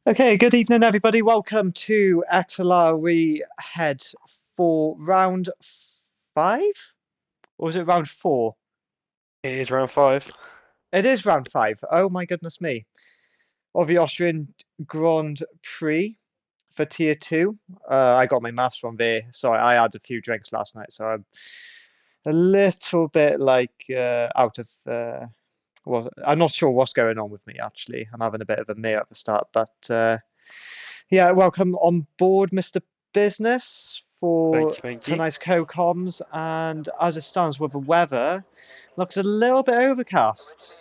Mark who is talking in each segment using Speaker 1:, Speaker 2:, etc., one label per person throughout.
Speaker 1: Okay, good evening, everybody. Welcome to XLR. We head for round five, or is it round four?
Speaker 2: It is round five.
Speaker 1: It is round five. Oh my goodness me! Of the Austrian Grand Prix for Tier 2. I got my maths wrong there. Sorry, I had a few drinks last night, so I'm a little bit out of. Well, I'm not sure what's going on with me actually. I'm having a bit of a mare at the start, but yeah, welcome on board, Mr. Business,
Speaker 2: Thank
Speaker 1: for
Speaker 2: you, thank you.
Speaker 1: tonight's co-coms. And as it stands with the weather, looks a little bit overcast.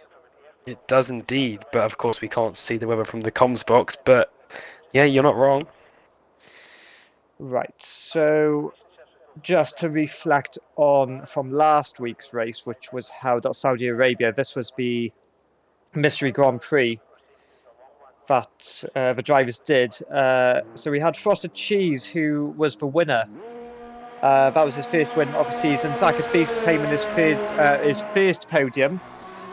Speaker 2: It does indeed, but of course we can't see the weather from the comms box. But yeah, you're not wrong.
Speaker 1: Right, so just to reflect on from last week's race, which was held at Saudi Arabia, this was the Mystery Grand Prix that the drivers did. So we had Frosted Cheese, who was the winner. That was his first win of the season. Saka's Beast came in his first podium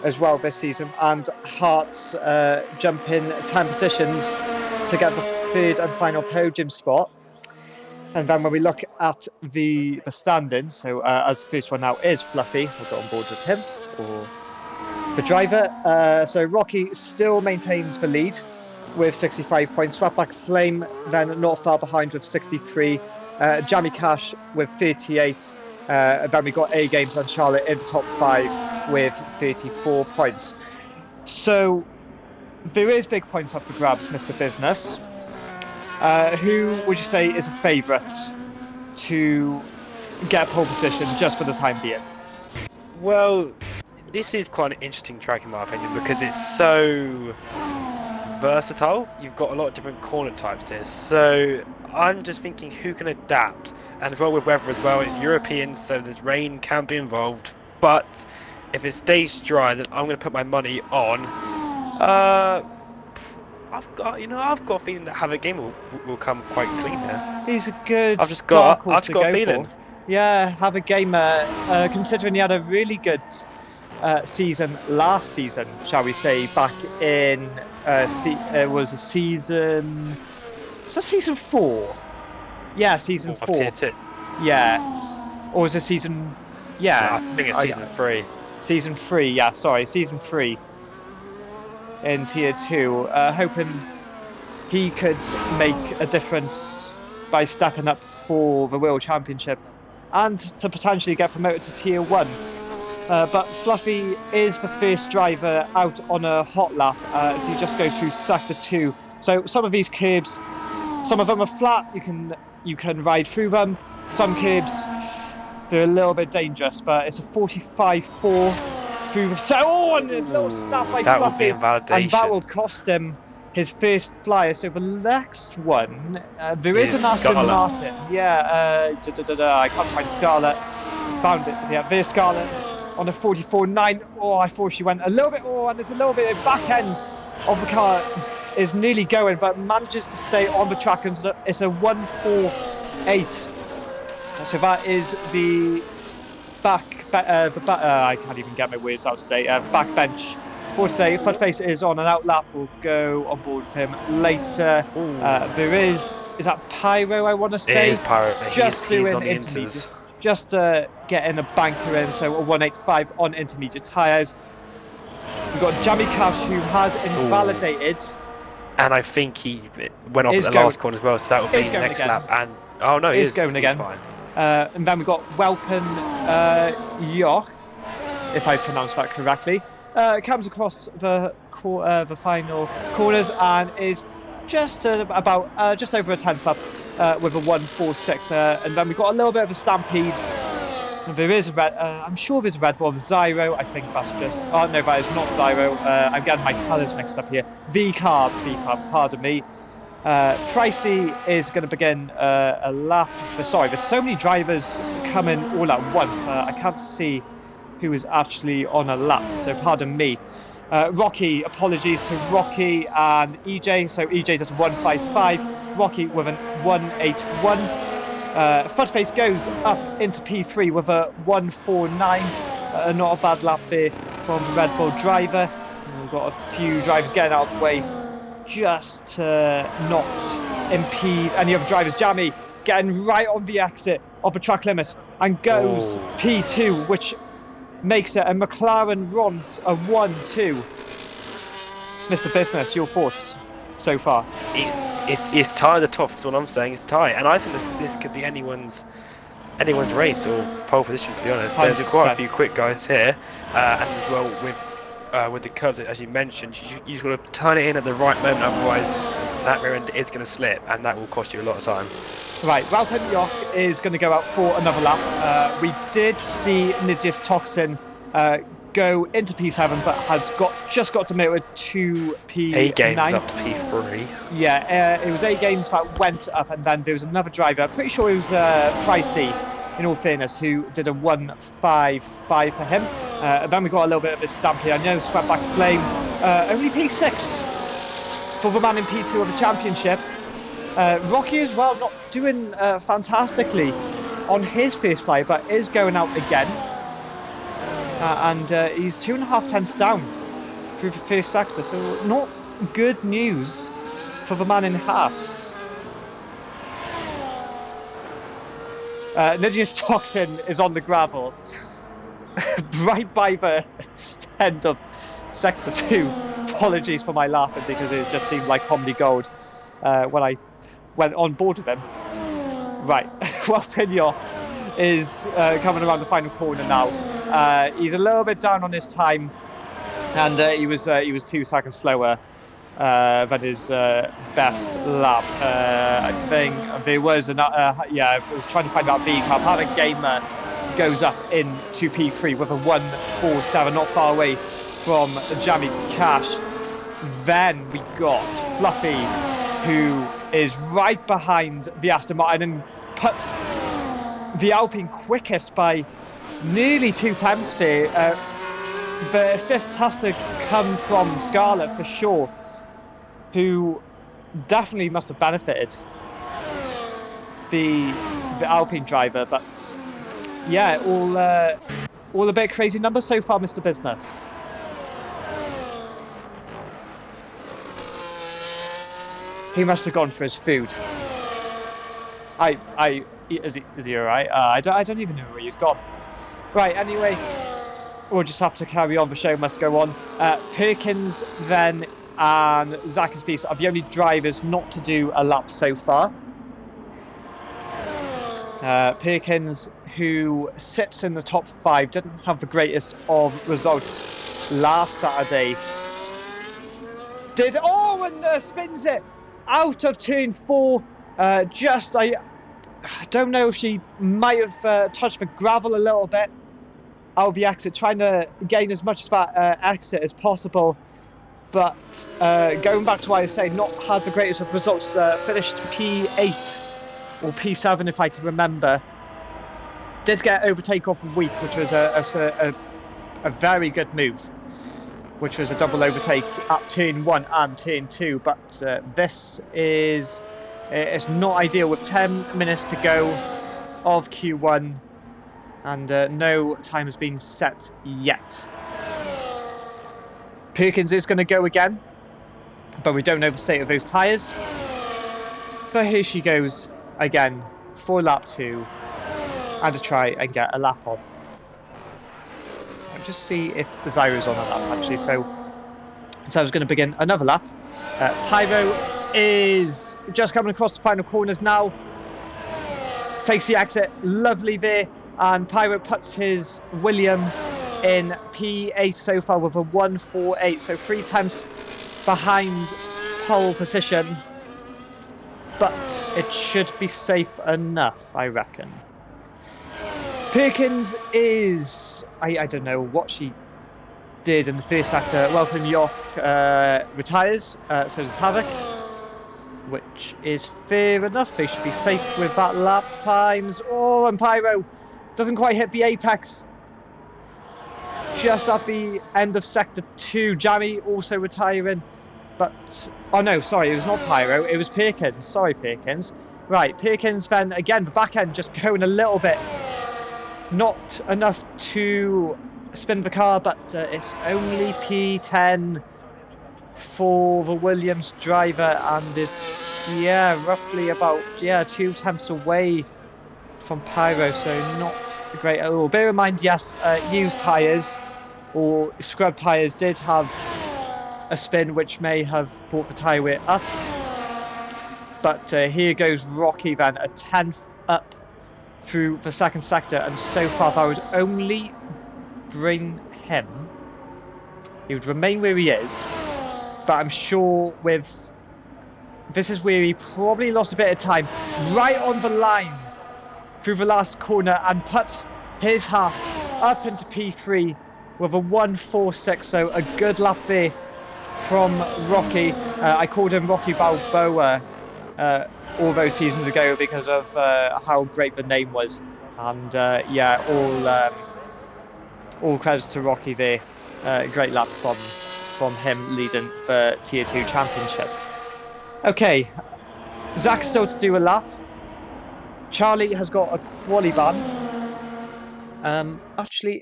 Speaker 1: as well this season, and Hart's jump in 10 positions to get the third and final podium spot. And then when we look at the standings, so as the first one now is Fluffy, we'll go on board with him, or the driver. So Rocky still maintains the lead with 65 points. Swapback Flame then not far behind with 63. Jammy Cash with 38. Then we got A Games and Charlotte in the top 5 with 34 points. So there is big points up for grabs, Mr. Business. Who would you say is a favourite to get a pole position just for the time being?
Speaker 2: Well, this is quite an interesting track in my opinion because it's so versatile. You've got a lot of different corner types here. So I'm just thinking who can adapt, and as well with weather as well. It's European, so there's rain can be involved. But if it stays dry, then I'm going to put my money on. I've got a feeling that Have a Game will come quite clean here.
Speaker 1: He's a good
Speaker 2: I've just
Speaker 1: dark
Speaker 2: got,
Speaker 1: horse
Speaker 2: I've just
Speaker 1: to
Speaker 2: got a
Speaker 1: go
Speaker 2: feeling.
Speaker 1: for. Yeah, Have a Game, considering he had a really good season last season, shall we say, back in was a season. Was that season 4? Yeah, season
Speaker 2: Of
Speaker 1: 4.
Speaker 2: tier 2.
Speaker 1: Yeah, or was it season? Yeah,
Speaker 2: I think it's season 3.
Speaker 1: Season 3. Yeah, sorry, season 3 in tier 2. Hoping he could make a difference by stepping up for the World Championship and to potentially get promoted to tier 1. But Fluffy is the first driver out on a hot lap, so you just go through sector 2. So some of these curbs, some of them are flat, you can ride through them. Some curbs, they're a little bit dangerous, but it's a 45-4 through the... Oh, and a little snap by
Speaker 2: That would be
Speaker 1: Fluffy, and that will
Speaker 2: invalidation.
Speaker 1: cost him his first flyer. So the next one, there is an Aston
Speaker 2: Scarlet.
Speaker 1: Martin. Yeah, I can't find Scarlet. Found it. Yeah, there's Scarlet on a 44.9. Oh, I thought she went a little bit. Oh, and there's a little bit of back end of the car is nearly going, but manages to stay on the track, and it's a 148. So that is the I can't even get my words out today. Back bench for today. Fudface is on an outlap. We'll go on board with him later. There is that Pyro, I want to say.
Speaker 2: It is Pyro.
Speaker 1: Just doing
Speaker 2: on the
Speaker 1: intermediate.
Speaker 2: inters.
Speaker 1: Just getting a banker in, so a 185 on intermediate tyres. We've got Jammy Cash, who has invalidated.
Speaker 2: And I think he went off at the last corner as well, so that would be the next lap. And oh no,
Speaker 1: he's going again.
Speaker 2: Fine.
Speaker 1: And then we've got Welpen Yoch, if I pronounced that correctly. Comes across the final corners and is just about just over a 10th up with a 146. And then we've got a little bit of a stampede. There is a red. I'm sure there's a Red Bull Zyro. I think that's just. Oh no, that is not Zyro. I'm getting my colours mixed up here. V-Carb. Pardon me. Pricey is going to begin a lap. Sorry, there's so many drivers coming all at once. I can't see who is actually on a lap, so pardon me. Rocky, apologies to Rocky and EJ. So EJ does 155. Rocky with an 181. Fudface goes up into P3 with a 149. Not a bad lap there from the Red Bull driver. We've got a few drivers getting out of the way just to not impede any other drivers. Jamie getting right on the exit of the track limit and goes P2, which makes it a McLaren run, a 1-2. Mr. Business, your thoughts so far?
Speaker 2: It's tight at the top. That's what I'm saying. It's tight, and I think that this could be anyone's race or pole position. To be honest, there's
Speaker 1: 100%.
Speaker 2: quite a few quick guys here, and as well with the curves, as you mentioned, you just got to turn it in at the right moment. Otherwise, that rear end is going to slip, and that will cost you a lot of time.
Speaker 1: Right, Ralph Joch is going to go out for another lap. We did see Nidjas Toxin go into P7, but has just got demoted to P9.
Speaker 2: A games up to P3.
Speaker 1: Yeah, it was A games that went up, and then there was another driver. I'm pretty sure it was Pricey, in all fairness, who did a 1.55 for him. Then we got a little bit of a stamp here. I know swept back flame. Only P6 for the man in P2 of the championship. Rocky as well, not doing fantastically on his first fly, but is going out again. And he's 2.5 tenths down through the first sector, so not good news for the man in Haas. Nidjas Toxin is on the gravel, right by the end of sector 2. Apologies for my laughing, because it just seemed like comedy gold when I went on board with him. Right, well, Joch is coming around the final corner now. He's a little bit down on his time, and he was 2 seconds slower than his best lap. I think there was I was trying to find out the car. Panic Gamer goes up into P3 with a 1.47, not far away from Jamie Cash. Then we got Fluffy, who is right behind the Aston Martin and puts the Alpine quickest by nearly 2 tenths there. The assist has to come from Scarlett for sure, who definitely must have benefited the Alpine driver. But yeah, all a bit crazy numbers so far, Mr. Business. He must have gone for his food. Is he alright? I don't even know where he's gone. Right, anyway, we'll just have to carry on. The show must go on. Perkins then and Zach and Speed are the only drivers not to do a lap so far. Perkins, who sits in the top 5, didn't have the greatest of results last Saturday. And spins it out of turn 4. I don't know if she might have touched the gravel a little bit out of the exit, trying to gain as much of that exit as possible. But going back to what I was saying, not had the greatest of results. Finished P8 or P7 if I can remember. Did get overtake off of Week, which was a very good move, which was a double overtake at turn 1 and turn 2. But this is it's not ideal with 10 minutes to go of Q1, and no time has been set yet. Perkins is going to go again, but we don't know the state of those tyres. But here she goes again for lap 2 and to try and get a lap on. I'll just see if the Zyro's on a lap actually. So I was going to begin another lap. Pyro is just coming across the final corners now. Takes the exit, lovely there. And Pyro puts his Williams in P8 so far with a 1.48, so 3 tenths behind pole position. But it should be safe enough, I reckon. Perkins is... I don't know what she did in the first sector. Welcome Joch retires, so does Havoc, which is fair enough. They should be safe with that lap times. Oh, and Pyro doesn't quite hit the apex. Just at the end of sector 2. Jamie also retiring. But, oh no, sorry, it was not Pyro, it was Perkins. Sorry, Perkins. Right, Perkins then, again, the back end just going a little bit. Not enough to spin the car, but it's only P10. for the Williams driver and is, roughly about, 2 tenths away from Pyro, so not great at all. Bear in mind, yes, used tyres or scrub tyres did have a spin which may have brought the tyre weight up. But here goes Rocky then, a 10th up through the second sector, and so far that would only bring him. He would remain where he is, but I'm sure this is where he probably lost a bit of time, right on the line through the last corner, and puts his Haas up into P3 with a 1.46, so a good lap there from Rocky. I called him Rocky Balboa all those seasons ago because of how great the name was, and all credits to Rocky there. Great lap from him leading the Tier 2 championship. Okay, Zach still to do a lap. Charlie has got a quali ban. Actually,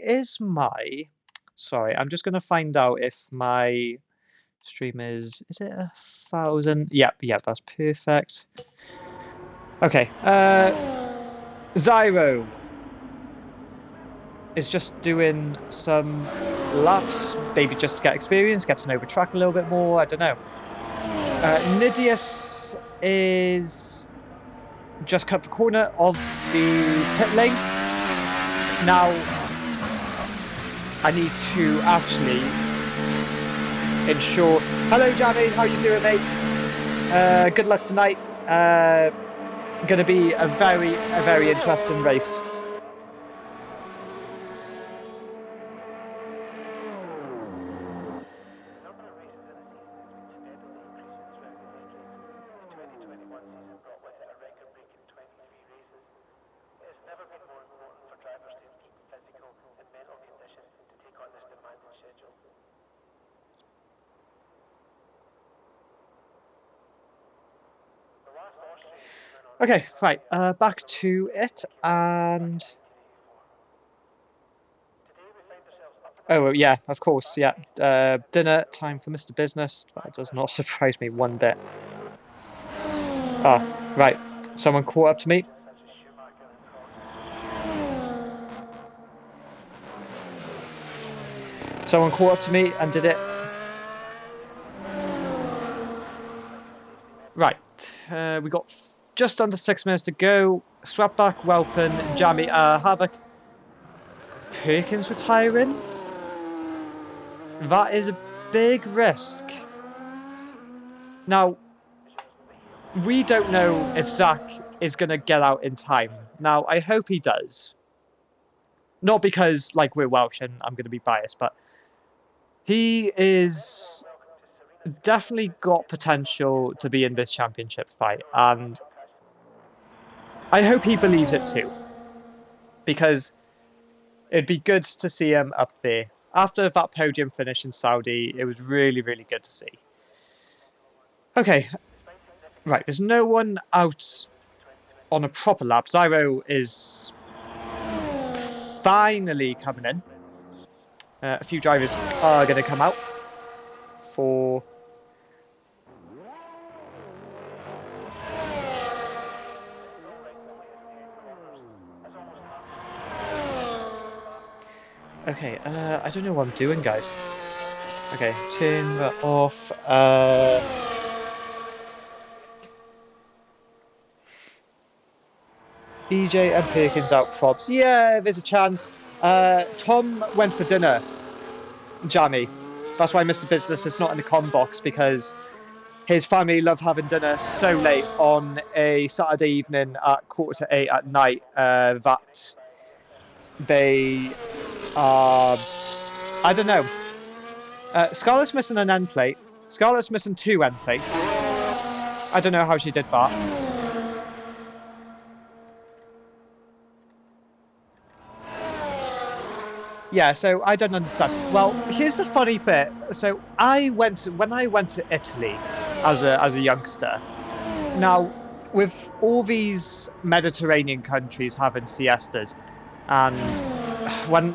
Speaker 1: sorry, I'm just going to find out if my stream is it 1,000? Yep, that's perfect. Okay, Zyro is just doing some laps, maybe just to get experience, get to know the track a little bit more, I don't know. Nidius is just cut the corner of the pit lane. Now, I need to actually ensure... Hello, Jamie, how you doing, mate? Good luck tonight. Going to be a very interesting race. Okay, right, back to it, and... Oh, yeah, of course, yeah. Dinner time for Mr. Business. That does not surprise me one bit. Ah, right. Someone caught up to me. Someone caught up to me and did it. Right. We got just under 6 minutes to go. Swapback, Welpen, Jamie, Havoc. Perkins retiring? That is a big risk. Now, we don't know if Zach is going to get out in time. Now, I hope he does. Not because, like, we're Welsh and I'm going to be biased, but he is definitely got potential to be in this championship fight, and I hope he believes it too, because it'd be good to see him up there. After that podium finish in Saudi, it was really good to see. Okay, right, there's no one out on a proper lap. Zyro is finally coming in. A few drivers are going to come out for... Okay, I don't know what I'm doing, guys. Okay, turn that off. EJ and Perkins out props. Yeah, there's a chance. Tom went for dinner. Jammy. That's why Mr. Business is not in the com box, because his family love having dinner so late on a Saturday evening at 7:45 at night that they are... I don't know. Scarlett's missing an end plate. Scarlett's missing 2 end plates. I don't know how she did that. Yeah, so I don't understand. Well, here's the funny bit. So when I went to Italy as a youngster. Now, with all these Mediterranean countries having siestas, and when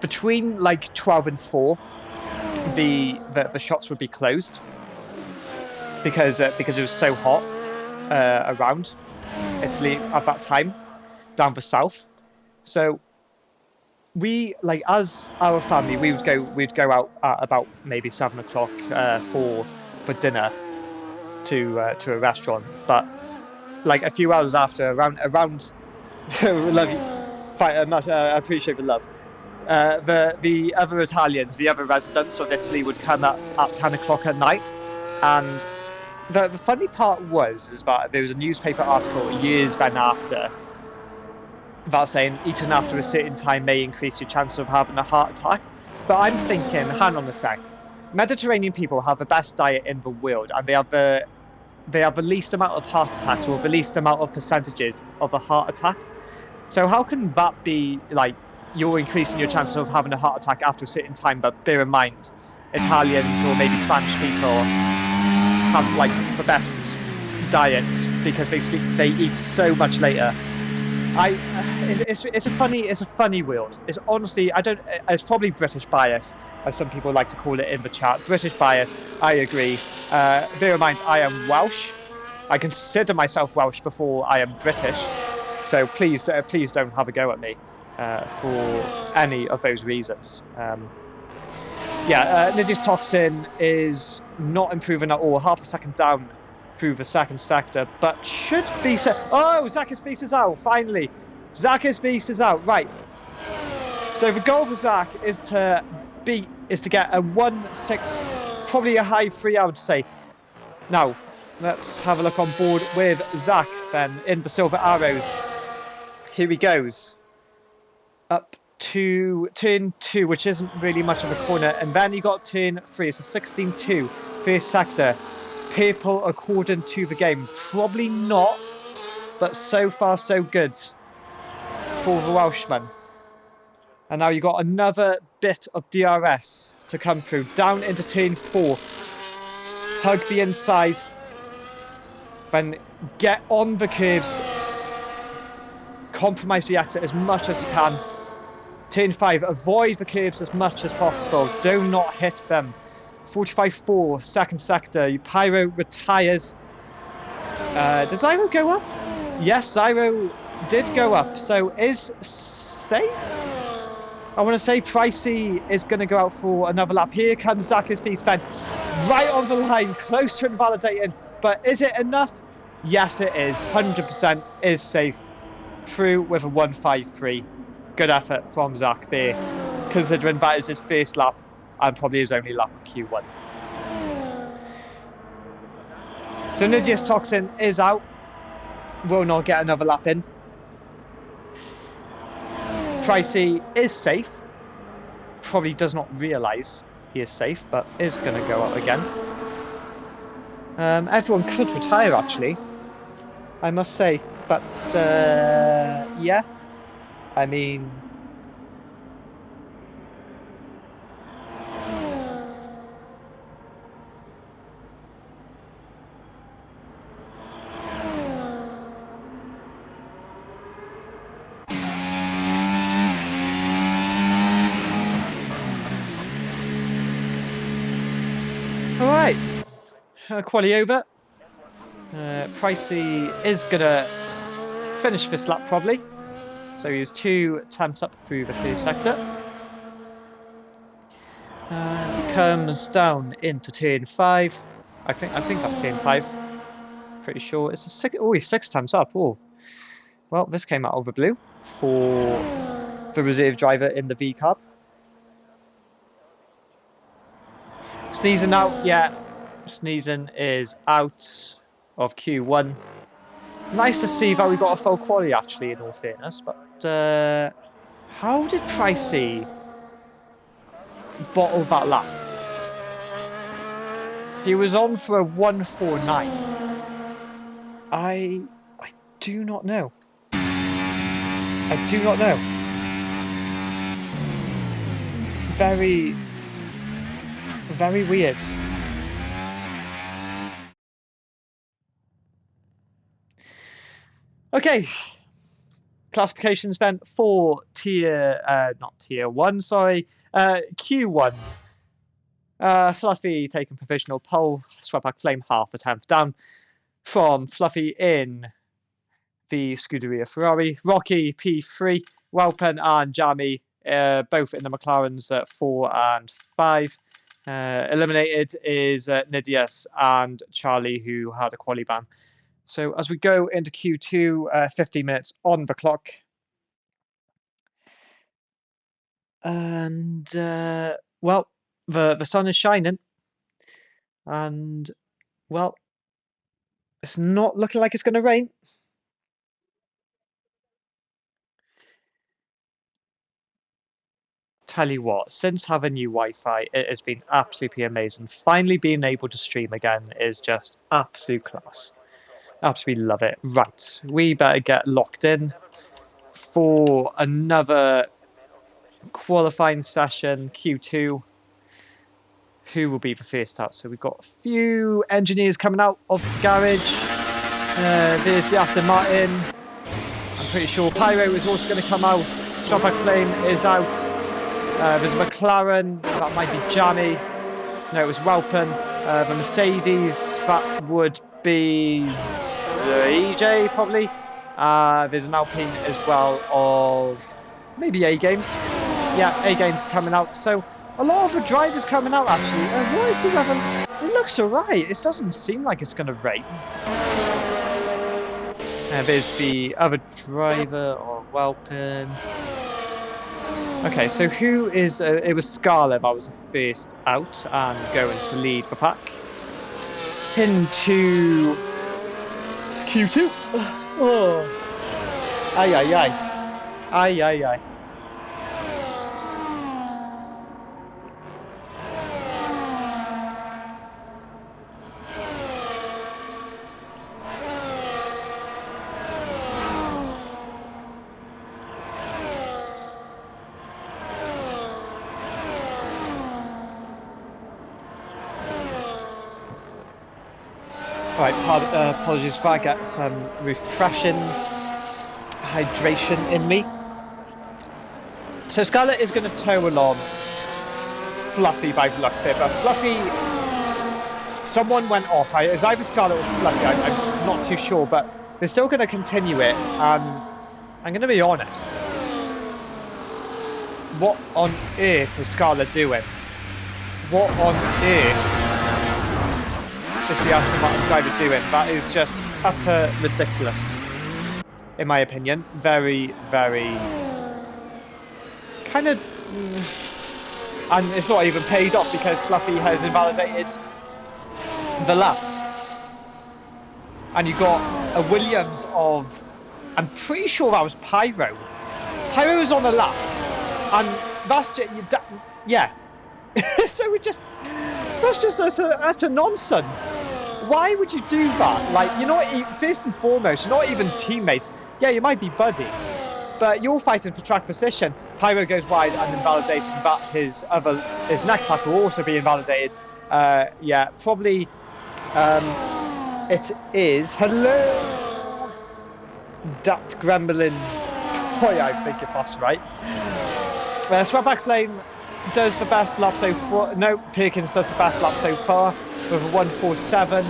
Speaker 1: between like 12 and 4, the shops would be closed because it was so hot around Italy at that time, down the south. So we, like, as our family, we'd go out at about maybe 7 o'clock for dinner to a restaurant. But like a few hours after, around love you, I appreciate the love. The other Italians, the other residents of Italy would come up at 10 o'clock at night, and the funny part is that there was a newspaper article years then after about saying eating after a certain time may increase your chance of having a heart attack. But I'm thinking, hang on a sec. Mediterranean people have the best diet in the world, and they have the least amount of heart attacks, or the least amount of percentages of a heart attack. So how can that be, like, you're increasing your chances of having a heart attack after a certain time? But bear in mind, Italians or maybe Spanish people have like the best diets because they eat so much later. It's a funny world. It's honestly, it's probably British bias, as some people like to call it in the chat. British bias, I agree. Bear in mind, I am Welsh. I consider myself Welsh before I am British. So please don't have a go at me for any of those reasons. Nidius Toxin is not improving at all. Half a second down through the second sector, but should be set. Oh, Zach's Beast is out, finally. Zach's Beast is out, right. So the goal for Zach is to get a 1-6, probably a high 3, I would say. Now, let's have a look on board with Zach then in the Silver Arrows. Here he goes. Up to turn 2, which isn't really much of a corner, and then you got turn 3. It's a 16-2, first sector. Purple according to the game, probably not, but so far so good for the Welshman. And now you got another bit of DRS to come through, down into turn 4. Hug the inside, then get on the curves, compromise the exit as much as you can. Turn 5, avoid the curves as much as possible, do not hit them. 45-4, second sector. Pyro retires. Does Zyro go up? Yes, Zyro did go up. So is safe? I want to say Pricey is going to go out for another lap. Here comes Zach's Beast Ben. Right on the line, close to invalidating. But is it enough? Yes, it is. 100% is safe. Through with a 153. Good effort from Zach there, considering that is his first lap and probably his only lap of Q1. So Nidius Toxin is out. Will not get another lap in. Pricey is safe. Probably does not realise he is safe, but is going to go out again. Everyone could retire, actually, I must say. But, yeah. I mean... Alright. Quali over. Pricey is going to finish this lap, probably. So he was 2 attempts up through the first sector. And he comes down into turn 5. I think that's turn 5. Pretty sure it's a 6. Oh, he's 6 times up. Oh, well, this came out of the blue for the reserve driver in the V Cub. Sneezing out, yeah. Sneezing is out of Q1. Nice to see that we got a full quali, actually, in all fairness. But how did Pricey bottle that lap? He was on for a 149. I do not know. I do not know. Very, very weird. Okay. Classifications then for not tier 1, sorry. Q1. Fluffy taking provisional pole, swept back Flame half a tenth down from Fluffy in the Scuderia Ferrari. Rocky P3, Welpen and Jamie both in the McLarens at 4 and 5. Eliminated is Nidias and Charlie, who had a quali ban. So as we go into Q2, 15 minutes on the clock. And, well, the sun is shining. And, well, it's not looking like it's going to rain. Tell you what, since having new Wi-Fi, it has been absolutely amazing. Finally being able to stream again is just absolute class. Absolutely love it. Right, we better get locked in for another qualifying session, Q2. Who will be the first out? So we've got a few engineers coming out of the garage. There's the Aston Martin. I'm pretty sure Pyro is also going to come out. Strongback Flame is out. There's a McLaren, that might be Jamie. No, it was Welpen. The Mercedes, that would be EJ probably. There's an Alpine as well of maybe A Games. Yeah, A Games coming out. So a lot of the drivers coming out actually. What is the weather? It looks alright. It doesn't seem like it's going to rain. There's the other driver of Welpen. Okay, so who is... it was Scarlet that was the first out and going to lead the pack. Into Q2. Oh. Ay, ay, ay. Ay, ay, ay. Right, apologies if I get some refreshing hydration in me. So Scarlet is going to tow along Fluffy by the looks of it, but Fluffy, someone went off. It was either Scarlet or Fluffy, I'm not too sure, but they're still going to continue it. I'm going to be honest. What on earth is Scarlet doing? What on earth is the Aston Martin driver doing? That is just utter ridiculous, in my opinion. Very, very kind of, and it's not even paid off because Fluffy has invalidated the lap, and you got a Williams of, I'm pretty sure that was Pyro. Pyro was on the lap, and that's just, yeah. So that's just utter nonsense. Why would you do that? Like, you're not, first and foremost, you're not even teammates. Yeah, you might be buddies, but you're fighting for track position. Pyro goes wide and invalidated, but his neck tack will also be invalidated. Yeah, probably. It is. Hello, that Gremlin. Boy, I think if that's right. Swapback Flame does the best lap so far. No, Perkins does the best lap so far with a 1:47.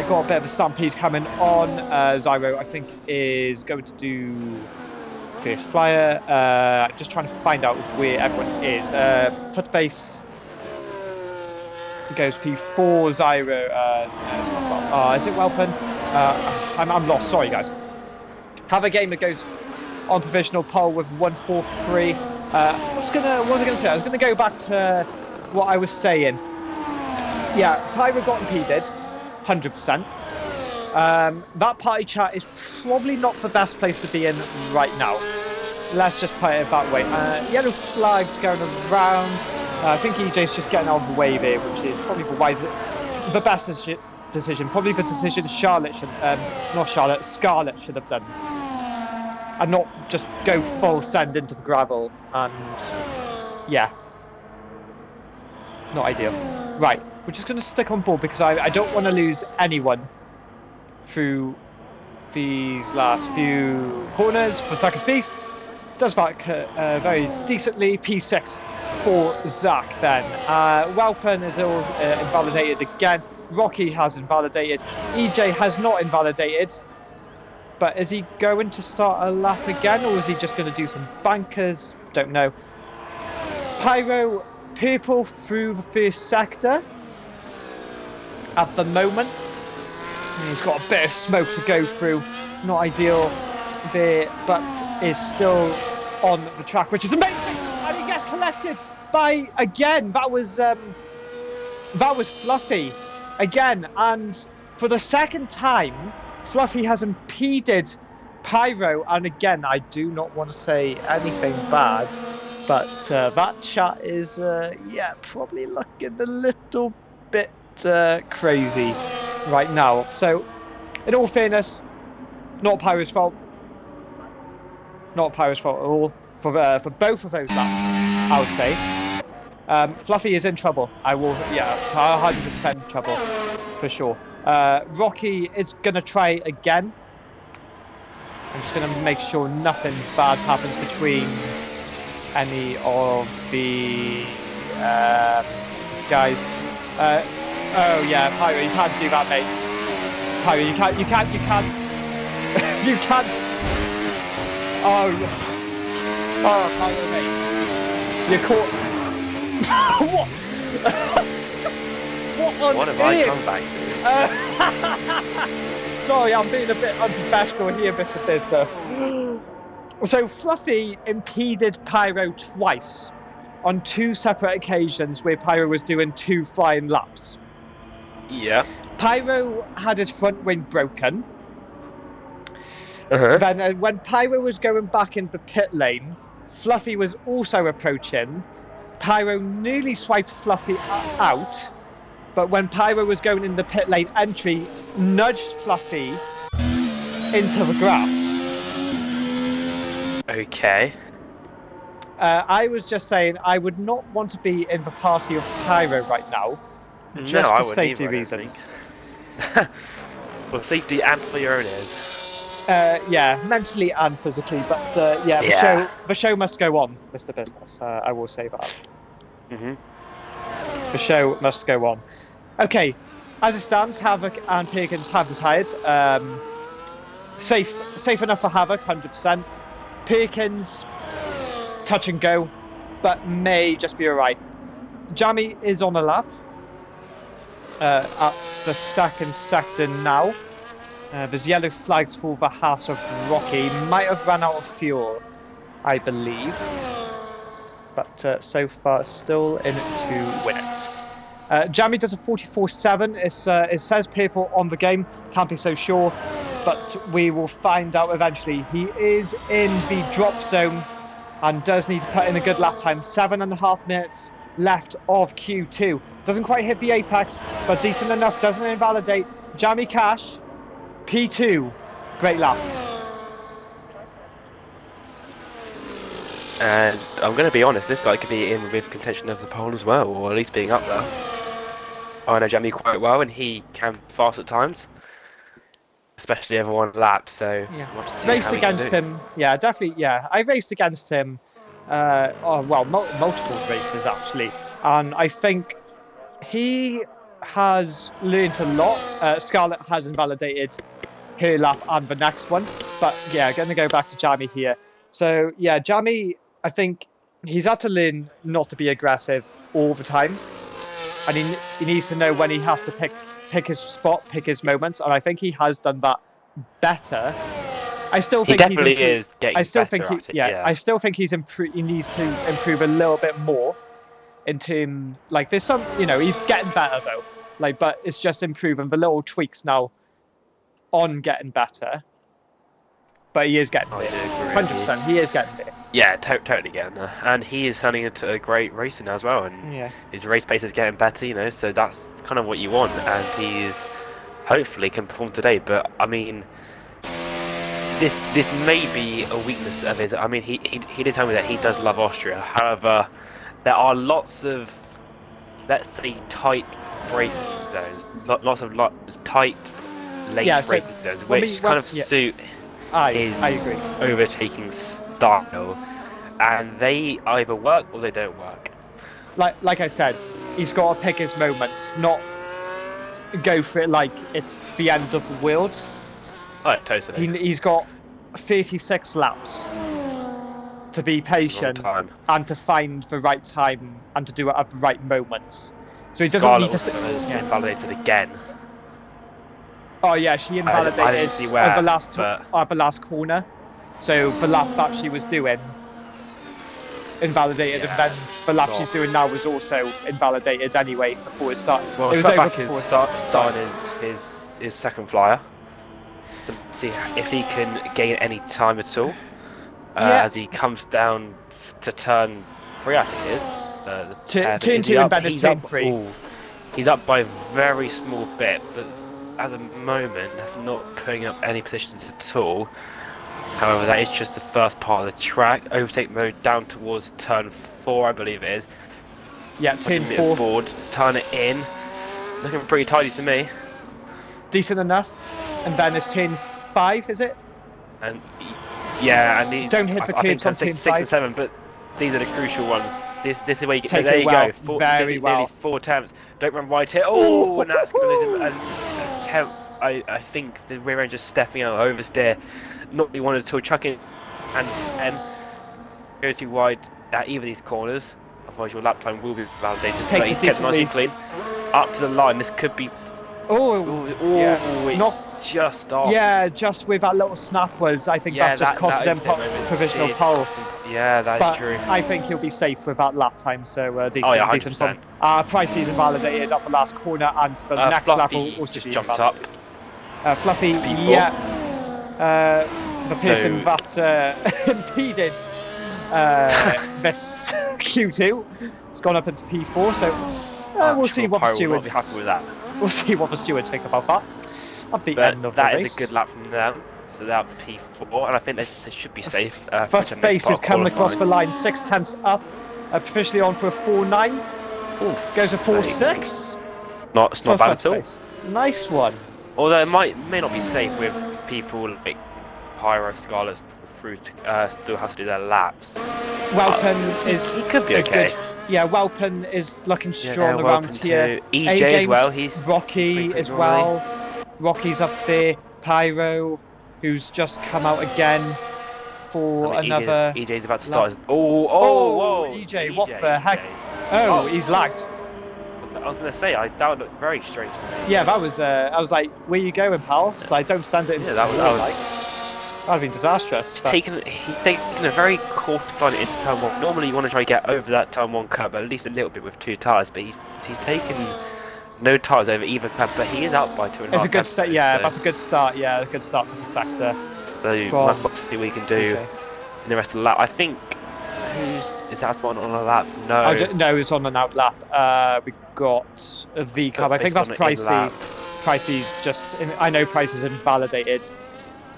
Speaker 1: Got a bit of a stampede coming on. Zyro, I think, is going to do first flyer. Just trying to find out where everyone is. Footface goes P4. Zyro, no, it's not well. Is it Welpen? I'm lost. Sorry, guys. Have a Gamer goes on provisional pole with 1:43. What was I going to say? I was going to go back to what I was saying. Yeah, Pyro got impeded, 100%. That party chat is probably not the best place to be in right now. Let's just put it that way. Yellow flags going around. I think EJ's just getting out of the way there, which is probably the best decision. Probably the decision Scarlet should have done. And not just go full send into the gravel, and yeah, not ideal. Right, we're just going to stick on board because I don't want to lose anyone through these last few corners for Sucker's Beast. does that very decently. P6 for Zach then. Welpen is invalidated again. Rocky has invalidated. EJ has not invalidated. But is he going to start a lap again, or is he just going to do some bankers? Don't know. Pyro, purple through the first sector at the moment. He's got a bit of smoke to go through. Not ideal there, but is still on the track, which is amazing. And he gets collected by, again, that was Fluffy again. And for the second time, Fluffy has impeded Pyro. And again, I do not want to say anything bad, but that chat is, probably looking a little bit crazy right now. So, in all fairness, not Pyro's fault. Not Pyro's fault at all for both of those laps, I would say. Fluffy is in trouble. I will, 100% trouble for sure. Rocky is going to try again. I'm just going to make sure nothing bad happens between any of the guys. Oh yeah, Pyro, you can't do that, mate. Pyro, you can't. You can't. Oh, Pyro, mate. You're caught. What?
Speaker 2: What have I come back to?
Speaker 1: Sorry, I'm being a bit unprofessional here, Mr. Business. So Fluffy impeded Pyro twice on two separate occasions where Pyro was doing 2 flying laps.
Speaker 2: Yeah.
Speaker 1: Pyro had his front wing broken.
Speaker 2: Uh-huh.
Speaker 1: Then when Pyro was going back into the pit lane, Fluffy was also approaching. Pyro nearly swiped Fluffy out, but when Pyro was going in the pit lane entry, nudged Fluffy into the grass.
Speaker 2: Okay.
Speaker 1: I was just saying I would not want to be in the party of Pyro right now, just
Speaker 2: I
Speaker 1: for
Speaker 2: wouldn't
Speaker 1: safety
Speaker 2: either, I don't
Speaker 1: reasons.
Speaker 2: think. For safety and for your own ears.
Speaker 1: Mentally and physically, but the show must go on, Mr. Business. I will say that. The show must go on. Okay, as it stands, Havoc and Perkins have retired. Safe enough for Havoc, 100%. Perkins, touch and go, but may just be alright. Jammy is on a lap at the second sector now. There's yellow flags for the house of Rocky. Might have run out of fuel, I believe. But so far, still in it to win it. Jammy does a 44.7. It says purple on the game. Can't be so sure. But we will find out eventually. He is in the drop zone and does need to put in a good lap time. 7.5 minutes left of Q2. Doesn't quite hit the apex, but decent enough. Doesn't invalidate. Jammy Cash. P2, great lap.
Speaker 2: And I'm going to be honest, this guy could be in with contention of the pole as well, or at least being up there. I know Jamie quite well, and he can fast at times, especially over one lap. So
Speaker 1: yeah, raced against him. Yeah, definitely. Yeah, I raced against him. Multiple races actually, and I think he has learned a lot. Scarlett has invalidated her lap and the next one, but yeah, going to go back to Jamie here. So yeah, Jamie, I think he's had to learn not to be aggressive all the time, and he needs to know when he has to pick his spot, pick his moments, and I think he has done that better. I still think
Speaker 2: he definitely is getting better at it. Yeah,
Speaker 1: I still think he needs to improve a little bit more. In terms, like there's some, he's getting better though. But it's just improving the little tweaks now on getting better. But he is getting there. 100%, he is getting there.
Speaker 2: Yeah, totally getting there. And he is turning into a great racer now as well. And his race pace is getting better, so that's kind of what you want. And he's hopefully can perform today. But I mean, this may be a weakness of his. I mean, he did tell me that he does love Austria. However, there are lots of, let's say, tight braking zones, lots of tight lane braking zones, which kind of suit his
Speaker 1: I agree.
Speaker 2: overtaking style. and they either work or they don't work.
Speaker 1: Like I said, he's got to pick his moments, not go for it like it's the end of the world.
Speaker 2: Oh, totally.
Speaker 1: He's got 36 laps to be patient and to find the right time and to do it at the right moments. So he doesn't need to.
Speaker 2: Scarlett was invalidated again.
Speaker 1: Oh yeah, she invalidated
Speaker 2: I didn't see where,
Speaker 1: at the last corner. So the lap that she was doing invalidated, and then the lap she's doing now was also invalidated anyway before it started.
Speaker 2: Well,
Speaker 1: it was over before it
Speaker 2: started his second flyer to see if he can gain any time at all as he comes down to turn 3, I think it is.
Speaker 1: Turn 2 and then is turn 3.
Speaker 2: He's up by a very small bit, but at the moment that's not putting up any positions at all. However, that is just the first part of the track. Overtake mode down towards turn 4, I believe it is.
Speaker 1: Yeah, turn 4.
Speaker 2: Board, turn it in. Looking pretty tidy to me.
Speaker 1: Decent enough. And then it's turn 5, is it?
Speaker 2: And yeah, and these
Speaker 1: don't hit the curbs on turn
Speaker 2: 6 and 7, but these are the crucial ones. This is where you get.
Speaker 1: Takes
Speaker 2: there
Speaker 1: it
Speaker 2: you
Speaker 1: well,
Speaker 2: go.
Speaker 1: Very well.
Speaker 2: Nearly 4 attempts. Don't run right here. Oh, and that's going to lose him an attempt. I think the rear end just stepping out, oversteer, not be one at all, chucking and go too wide at either of these corners. Otherwise, your lap time will be validated.
Speaker 1: Takes it decently.
Speaker 2: Nice and clean up to the line. This could be. It's just off.
Speaker 1: Yeah, just with that little snap was. I think that's just costed him provisional pole.
Speaker 2: Yeah, that's true.
Speaker 1: I think he'll be safe with that lap time, so decent.
Speaker 2: Oh, yeah,
Speaker 1: decent fun. Pricey's invalidated up the last corner, and the next lap will also
Speaker 2: just
Speaker 1: be
Speaker 2: jumped up.
Speaker 1: Fluffy, yeah. The person that impeded this Q2 has gone up into P4, so we'll see what the stewards.
Speaker 2: Be happy with that.
Speaker 1: We'll see what the stewards think about that. At the end of the race.
Speaker 2: That is a good lap from them. So they're up to P4, and I think they should be safe.
Speaker 1: First face is coming across the line, 6 tenths up, officially on for a 4.9. Goes a 4.6.
Speaker 2: It's not bad at all.
Speaker 1: Nice one.
Speaker 2: Although it may not be safe with people like Pyro, Scarlett through to still have to do their laps.
Speaker 1: Welpen
Speaker 2: he could be okay.
Speaker 1: Welpen is looking strong around here.
Speaker 2: EJ as well. He's
Speaker 1: Rocky as well. Rocky's up there. Pyro, who's just come out again for another.
Speaker 2: EJ's about to start. Whoa!
Speaker 1: EJ, what the heck? Oh, he's lagged.
Speaker 2: I was going to say, that looked very strange to me.
Speaker 1: Yeah, that was. I was like, "Where you going, pal?" So I don't send it into.
Speaker 2: That would
Speaker 1: have been disastrous.
Speaker 2: He's taken a very cautious line into turn 1. Normally, you want to try to get over that turn 1 curb, at least a little bit with 2 tyres. But he's taken no tyres over either curb. But he is out by 2.5.
Speaker 1: It's a good start. Yeah, that's a good start. Yeah, a good start to the sector.
Speaker 2: So let's see what we can do in the rest of the lap. I think. Is that one on a lap? No.
Speaker 1: No, it's on an out lap. We got a V cab. I think that's Pricey. Pricey's just. I know Pricey's invalidated.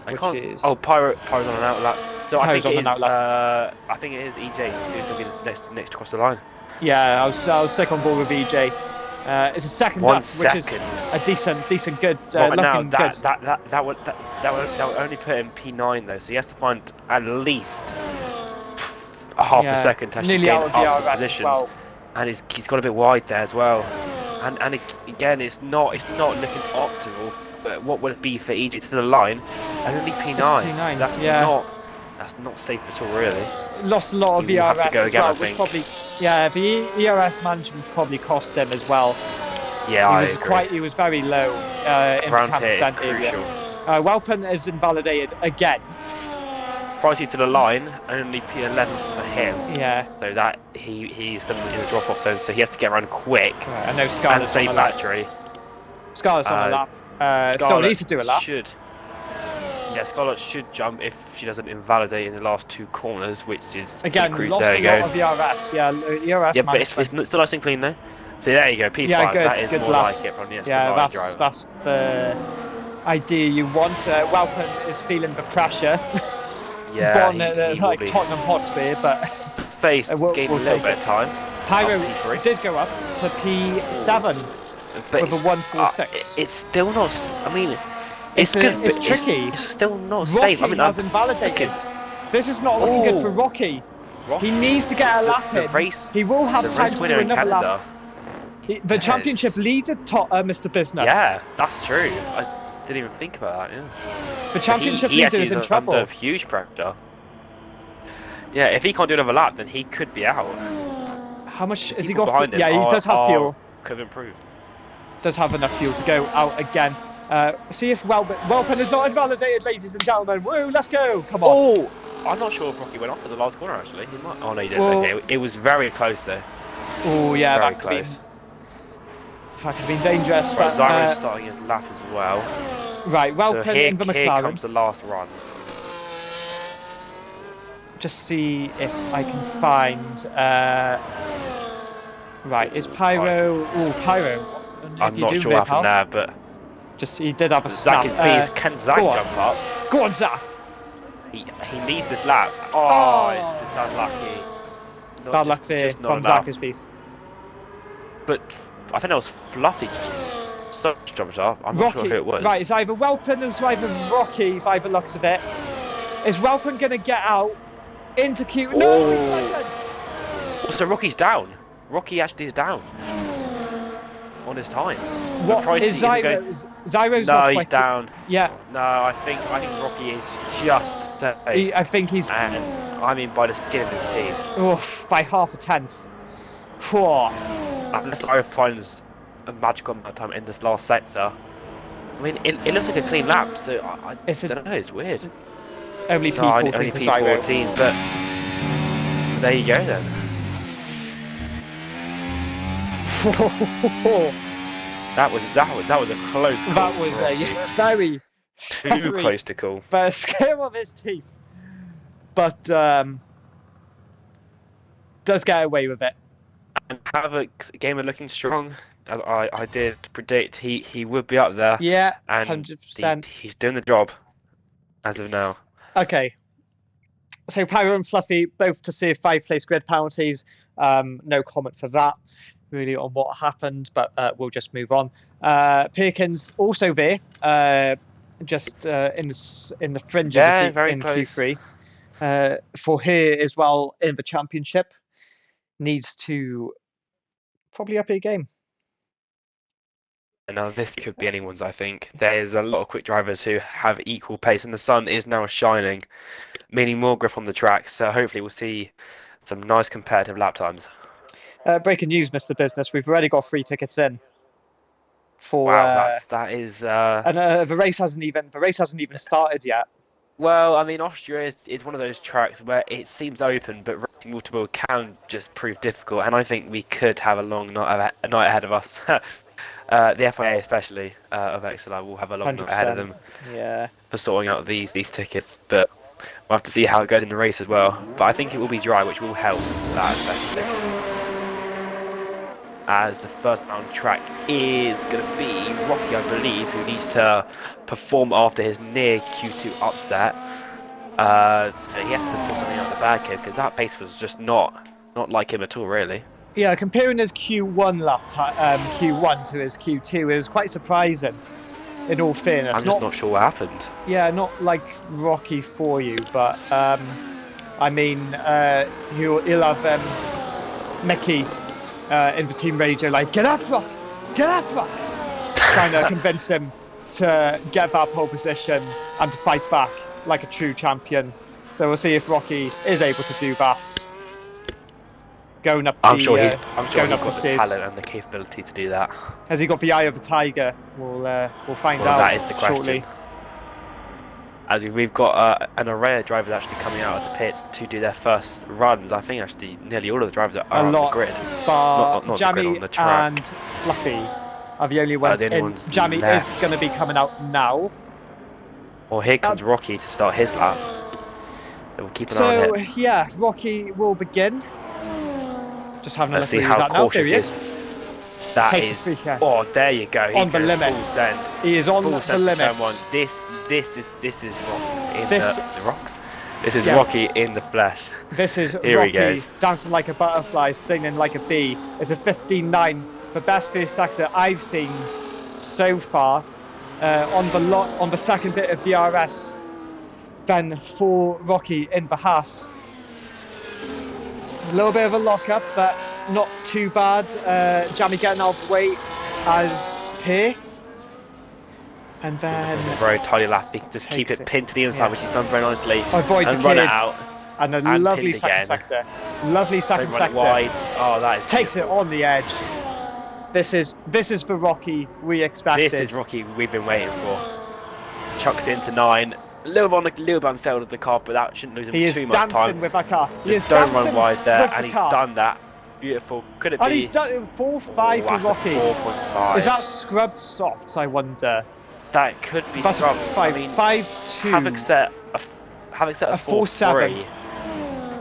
Speaker 2: Pyro's on an out lap. So I think it is EJ who's going to be next across the line.
Speaker 1: Yeah, I was sick on board with EJ. It's a second up, which is a decent, good. Looking good.
Speaker 2: That would only put him P9 though, so he has to find at least half a second to actually gain up positions, well. And he's got a bit wide there as well. And again, it's not looking optimal. But what would it be for EJ to the line? And only P9. So that's not safe at all, really.
Speaker 1: Lost a lot of ERS as well, which probably the ERS management probably cost him as well.
Speaker 2: Yeah,
Speaker 1: he was very low in the 10% area. Welpen is invalidated again.
Speaker 2: Pricey to the line, only P11 for him.
Speaker 1: Yeah.
Speaker 2: So that he's still in the drop-off zone, so he has to get around quick.
Speaker 1: Right, I know Scarlett's
Speaker 2: save battery.
Speaker 1: Scarlett's on a lap. Still needs to do a lap.
Speaker 2: Scarlett should jump if she doesn't invalidate in the last 2 corners, which is
Speaker 1: again lost a lot of ERS. ERS.
Speaker 2: Yeah, but it's still nice and clean though. So there you go, P5.
Speaker 1: Yeah, good.
Speaker 2: That is
Speaker 1: good
Speaker 2: more
Speaker 1: lap.
Speaker 2: like it from the
Speaker 1: that's the idea you want. Welpen is feeling the pressure.
Speaker 2: Yeah,
Speaker 1: like Tottenham Hotspur, but
Speaker 2: Faith gained a little bit of time.
Speaker 1: Pyro did go up to P7 with a 1.46.
Speaker 2: It's still not. I mean, it's good.
Speaker 1: It's tricky.
Speaker 2: It's still not
Speaker 1: Rocky
Speaker 2: safe. I mean,
Speaker 1: has invalidated. This is not looking good for Rocky.
Speaker 2: Ross,
Speaker 1: He needs to get a lap
Speaker 2: the
Speaker 1: in.
Speaker 2: race,
Speaker 1: He will have
Speaker 2: the
Speaker 1: time
Speaker 2: race
Speaker 1: to
Speaker 2: winner
Speaker 1: do
Speaker 2: in
Speaker 1: another lap.
Speaker 2: Canada.
Speaker 1: The championship leader, Mr. Business.
Speaker 2: Yeah, that's true. I didn't even think about that. Yeah.
Speaker 1: The
Speaker 2: But
Speaker 1: championship
Speaker 2: he
Speaker 1: leader
Speaker 2: actually
Speaker 1: is in
Speaker 2: under
Speaker 1: trouble.
Speaker 2: huge pressure. Yeah, if he can't do another lap, then he could be out.
Speaker 1: How much
Speaker 2: The
Speaker 1: has he
Speaker 2: people
Speaker 1: got?
Speaker 2: behind him
Speaker 1: Yeah, he does have fuel.
Speaker 2: could have improved.
Speaker 1: Does have enough fuel to go out again. See if Welpen is not invalidated, ladies and gentlemen. Woo, let's go. Come on.
Speaker 2: Oh, I'm not sure if Rocky went off at the last corner, actually. He might. Oh, no, he didn't.
Speaker 1: Well,
Speaker 2: okay, it was very close, though.
Speaker 1: Oh, yeah,
Speaker 2: Very
Speaker 1: that could have
Speaker 2: close.
Speaker 1: been dangerous.
Speaker 2: Right,
Speaker 1: But,
Speaker 2: Zyro's starting his lap as well.
Speaker 1: Right, Welpen
Speaker 2: So here,
Speaker 1: in the
Speaker 2: here
Speaker 1: McLaren.
Speaker 2: comes the last runs.
Speaker 1: Just see if I can find... Right, is Pyro... Oh, Pyro.
Speaker 2: I'm not sure what happened there, but...
Speaker 1: Just, he did have a
Speaker 2: Zach
Speaker 1: snap.
Speaker 2: is Can Zach jump up?
Speaker 1: Go on, Zach!
Speaker 2: He needs this lap. Oh, it's unlucky.
Speaker 1: Bad luck there from Zach's piece.
Speaker 2: But I think that was Fluffy. So jumped up. I'm not sure who it was.
Speaker 1: Right, it's either Welpen or it's either Rocky by the looks of it. Is Welpen going to get out into Q?
Speaker 2: Oh.
Speaker 1: No, he doesn't!
Speaker 2: Also, Rocky's down. Rocky actually is down on his time.
Speaker 1: What is Zyro's? Zyro's
Speaker 2: no,
Speaker 1: not
Speaker 2: he's
Speaker 1: quick.
Speaker 2: Down.
Speaker 1: Yeah.
Speaker 2: No, I think Rocky is just.
Speaker 1: I think he's.
Speaker 2: And I mean by the skin of his teeth.
Speaker 1: Oof, by half a tenth. Poor.
Speaker 2: Unless Zyro finds a magical amount of time in this last sector. I mean, it looks like a clean lap, so I don't know. It's weird.
Speaker 1: Only P14
Speaker 2: only
Speaker 1: for
Speaker 2: P14, but there you go then. That was a close call.
Speaker 1: That was a very
Speaker 2: close to call.
Speaker 1: But scale of his teeth. But does get away with it.
Speaker 2: And Havoc gamer looking strong. I did predict he would be up there.
Speaker 1: Yeah,
Speaker 2: and
Speaker 1: 100%.
Speaker 2: He's doing the job as of now.
Speaker 1: Okay. So Pyro and Fluffy both to see 5-place grid penalties. No comment for that, really, on what happened, but we'll just move on. Perkins also there, just in the fringes of
Speaker 2: very
Speaker 1: in
Speaker 2: close.
Speaker 1: Q3. For here as well in the championship, needs to probably up your game.
Speaker 2: And now this could be anyone's, I think. There's a lot of quick drivers who have equal pace, and the sun is now shining, meaning more grip on the track. So hopefully we'll see some nice competitive lap times.
Speaker 1: Breaking news, Mr. Business. We've already got 3 tickets in. For
Speaker 2: wow, that is.
Speaker 1: And the race hasn't even started yet.
Speaker 2: Well, I mean, Austria is one of those tracks where it seems open, but racing multiple can just prove difficult. And I think we could have a long night ahead of us. The FIA especially of XLR will have a long night ahead of them.
Speaker 1: Yeah.
Speaker 2: For sorting out these tickets, but we'll have to see how it goes in the race as well. But I think it will be dry, which will help that especially. As the first round track is going to be Rocky, I believe, who needs to perform after his near Q2 upset. So he has to pull something out of the bag here, because that pace was just not like him at all, really.
Speaker 1: Yeah, comparing his Q1 lap time, Q1 to his Q2 is quite surprising. In all fairness,
Speaker 2: I'm just not sure what happened.
Speaker 1: Yeah, not like Rocky for you, but I mean, he'll have Mickey in the team radio like, get up, Rock, trying to convince him to get that pole position and to fight back like a true champion. So we'll see if Rocky is able to do that. Going up
Speaker 2: I'm
Speaker 1: the,
Speaker 2: sure he's
Speaker 1: going
Speaker 2: got
Speaker 1: up the stairs.
Speaker 2: talent and the capability to do that.
Speaker 1: Has he got the eye of a tiger? We'll find out
Speaker 2: that is the question.
Speaker 1: shortly.
Speaker 2: As we've got an array of drivers actually coming out of the pits to do their first runs. I think actually nearly all of the drivers are on the grid.
Speaker 1: But
Speaker 2: not
Speaker 1: Jamie
Speaker 2: the grid, on the track.
Speaker 1: and Fluffy are the only ones in. Jamie is going to be coming out now.
Speaker 2: Well, here comes Rocky to start his lap. We'll keep an eye on him.
Speaker 1: So yeah, Rocky will begin. Just having a look
Speaker 2: see
Speaker 1: at
Speaker 2: how cautious
Speaker 1: he is.
Speaker 2: That is. Oh, there you go. He's
Speaker 1: on the limit. He is on the limit.
Speaker 2: This is Rocky in the rocks. This is
Speaker 1: Yeah.
Speaker 2: Rocky in the flesh.
Speaker 1: This is
Speaker 2: Here
Speaker 1: Rocky
Speaker 2: he goes.
Speaker 1: dancing like a butterfly, stinging like a bee. It's a 15.9, the best first sector I've seen so far. On the second bit of DRS, then for Rocky in the Haas. A little bit of a lock-up, but not too bad. Jamie getting out of the way as P. And then...
Speaker 2: A very tidy lap. He can just keep it pinned to the inside, which he's done very nicely.
Speaker 1: Avoid
Speaker 2: and
Speaker 1: the
Speaker 2: run
Speaker 1: kid.
Speaker 2: it out.
Speaker 1: And a
Speaker 2: and
Speaker 1: lovely second
Speaker 2: again.
Speaker 1: sector. Lovely second
Speaker 2: Don't run
Speaker 1: sector.
Speaker 2: it wide. Oh, that is
Speaker 1: Takes
Speaker 2: beautiful.
Speaker 1: it on the edge. This is the Rocky we expected.
Speaker 2: This is Rocky we've been waiting for. Chucks it into 9. A little bit unsettled of the car, but that shouldn't lose him too much time.
Speaker 1: He is dancing with that car.
Speaker 2: Just don't run wide there, and he's done that. Beautiful. Could it be?
Speaker 1: And he's done it 4.5 for Rocky.
Speaker 2: 4.5.
Speaker 1: Is that scrubbed softs, I wonder?
Speaker 2: That could be
Speaker 1: That's
Speaker 2: scrubbed.
Speaker 1: 5.2.
Speaker 2: I mean, Havoc set a 4.3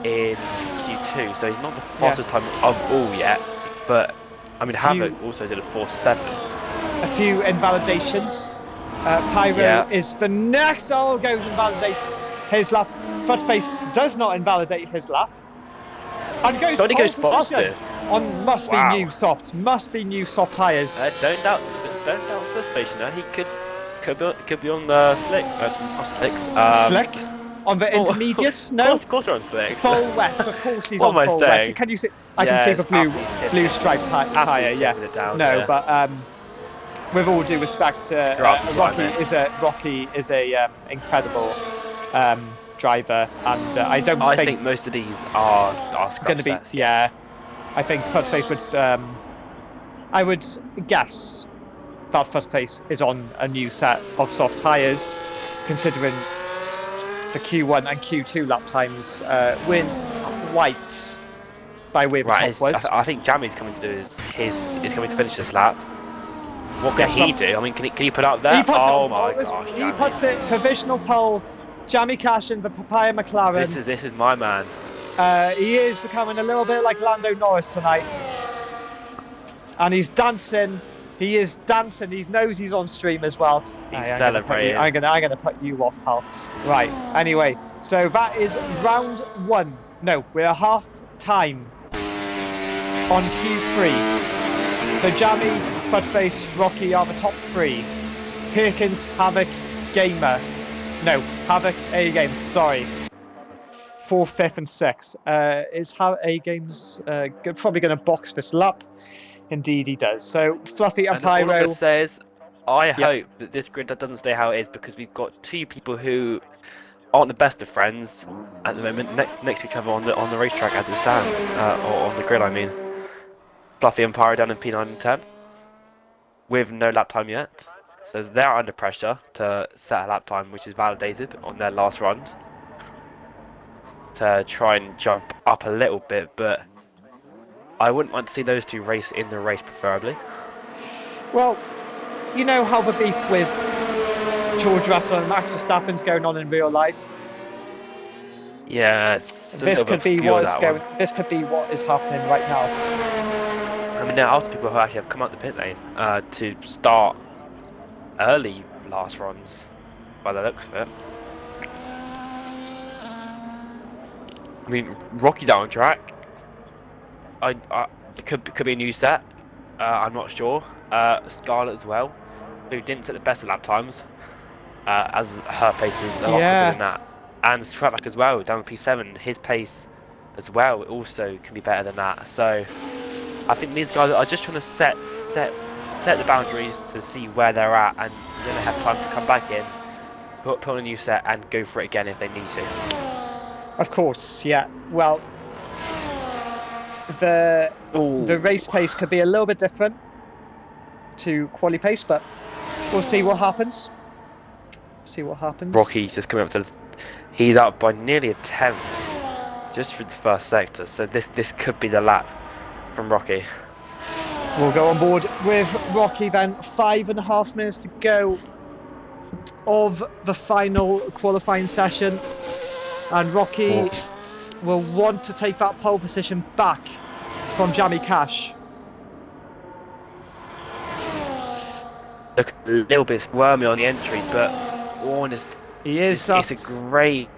Speaker 2: in Q2, so he's not the fastest time of all yet. But I mean, Havoc also did a 4.7.
Speaker 1: A few invalidations. Pyro is the next. Oh, goes invalidates his lap. Footface does not invalidate his lap. And goes
Speaker 2: so he goes fastest.
Speaker 1: On must be new softs. Must be new soft tyres.
Speaker 2: Don't doubt Footface. You know, he could be on the slick. Not slicks.
Speaker 1: Slick. On the intermediates? No.
Speaker 2: Of course, they're on slicks.
Speaker 1: Full wets. Of course, he's
Speaker 2: on
Speaker 1: full wets. Can you see? I can see the blue striped tyre. Yeah. No, but with all due respect, Rocky is a incredible driver, and I think
Speaker 2: most of these are going to be.
Speaker 1: Yeah, I think Footface would. I would guess that Footface is on a new set of soft tyres, considering the Q1 and Q2 lap times weren't quite by where the top was.
Speaker 2: I think Jamie's coming to do is coming to finish this lap. What can he do? I mean, can he put up there?
Speaker 1: He puts
Speaker 2: my gosh!
Speaker 1: He puts it provisional pole. Jamie Cash in the Papaya McLaren.
Speaker 2: This is my man.
Speaker 1: He is becoming a little bit like Lando Norris tonight, and he's dancing. He is dancing. He knows he's on stream as well.
Speaker 2: He's celebrating.
Speaker 1: I'm gonna put you off, pal. Right. Anyway, so that is round 1. No, we're half time on Q3. So Jamie, Footface, Rocky are the top 3. Perkins, Havoc, Gamer. No, Havoc, A Games. Sorry. 4th, 5th, and 6th. Is A Games probably going to box this lap? Indeed, he does. So Fluffy and Pyro.
Speaker 2: All I'm gonna say is, I hope that this grid doesn't stay how it is, because we've got 2 people who aren't the best of friends at the moment next to each other on the racetrack as it stands, or on the grid. I mean, Fluffy and Pyro down in P9 and 10 with no lap time yet, so they're under pressure to set a lap time which is validated on their last runs to try and jump up a little bit, but I wouldn't like to see those 2 race in the race, preferably.
Speaker 1: Well, you know how the beef with George Russell and Max Verstappen's going on in real life.
Speaker 2: Yeah,
Speaker 1: this could be what is happening right now.
Speaker 2: I mean, there are people who actually have come out the pit lane to start early last runs, by the looks of it. I mean, Rocky down track. It could be a new set. I'm not sure. Scarlett as well, who didn't set the best of lap times, as her pace is a lot quicker than that. And Stratback as well, down P7, his pace as well also can be better than that. So I think these guys are just trying to set the boundaries to see where they're at, and then they have time to come back in, put on a new set, and go for it again if they need to.
Speaker 1: Of course, yeah. Well, the race pace could be a little bit different to quali pace, but we'll see what happens.
Speaker 2: Rocky's just coming up to he's up by nearly a 10th just for the first sector, so this could be the lap from Rocky.
Speaker 1: We'll go on board with Rocky then. 5.5 minutes to go of the final qualifying session, and Rocky will want to take that pole position back from Jamie Cash.
Speaker 2: Look a little bit squirmy on the entry, but it's a great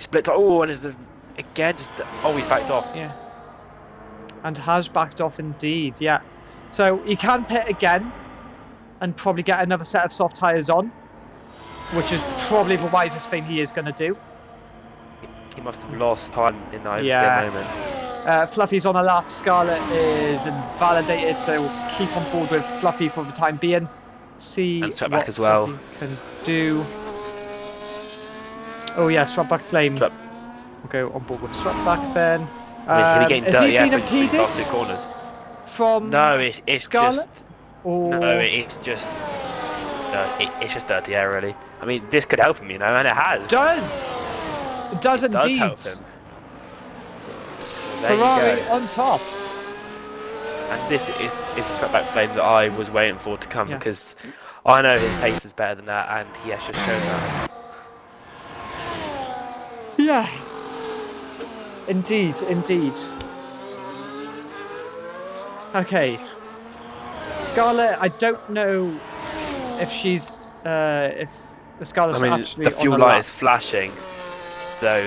Speaker 2: split. Oh, and he's backed off.
Speaker 1: Yeah. And has backed off indeed, yeah. So he can pit again and probably get another set of soft tyres on, which is probably the wisest thing he is going to do.
Speaker 2: He must have lost time in that
Speaker 1: Yeah.
Speaker 2: moment.
Speaker 1: Fluffy's on a lap. Scarlet is invalidated, so we'll keep on board with Fluffy for the time being. See
Speaker 2: And swept
Speaker 1: what
Speaker 2: back as well.
Speaker 1: Fluffy can do. Oh yeah, swept back flame.
Speaker 2: Swept.
Speaker 1: We'll go on board with swept back then.
Speaker 2: I mean,
Speaker 1: Is he being
Speaker 2: between the last two
Speaker 1: impeded
Speaker 2: corners.
Speaker 1: from
Speaker 2: No, it's
Speaker 1: Scarlet?
Speaker 2: just
Speaker 1: Or...
Speaker 2: no, it's just it's just dirty air really. I mean, this could help him, you know, and it has.
Speaker 1: It does indeed.
Speaker 2: Help him. There
Speaker 1: Ferrari
Speaker 2: you go.
Speaker 1: on top.
Speaker 2: And this is the swept back flame that I was waiting for to come,
Speaker 1: Yeah.
Speaker 2: because I know his pace is better than that, and he has just shown that.
Speaker 1: Yeah. Indeed. Okay. Scarlet, I don't know if she's if the Scarlet's actually
Speaker 2: the fuel
Speaker 1: on the
Speaker 2: light
Speaker 1: lap.
Speaker 2: is flashing, so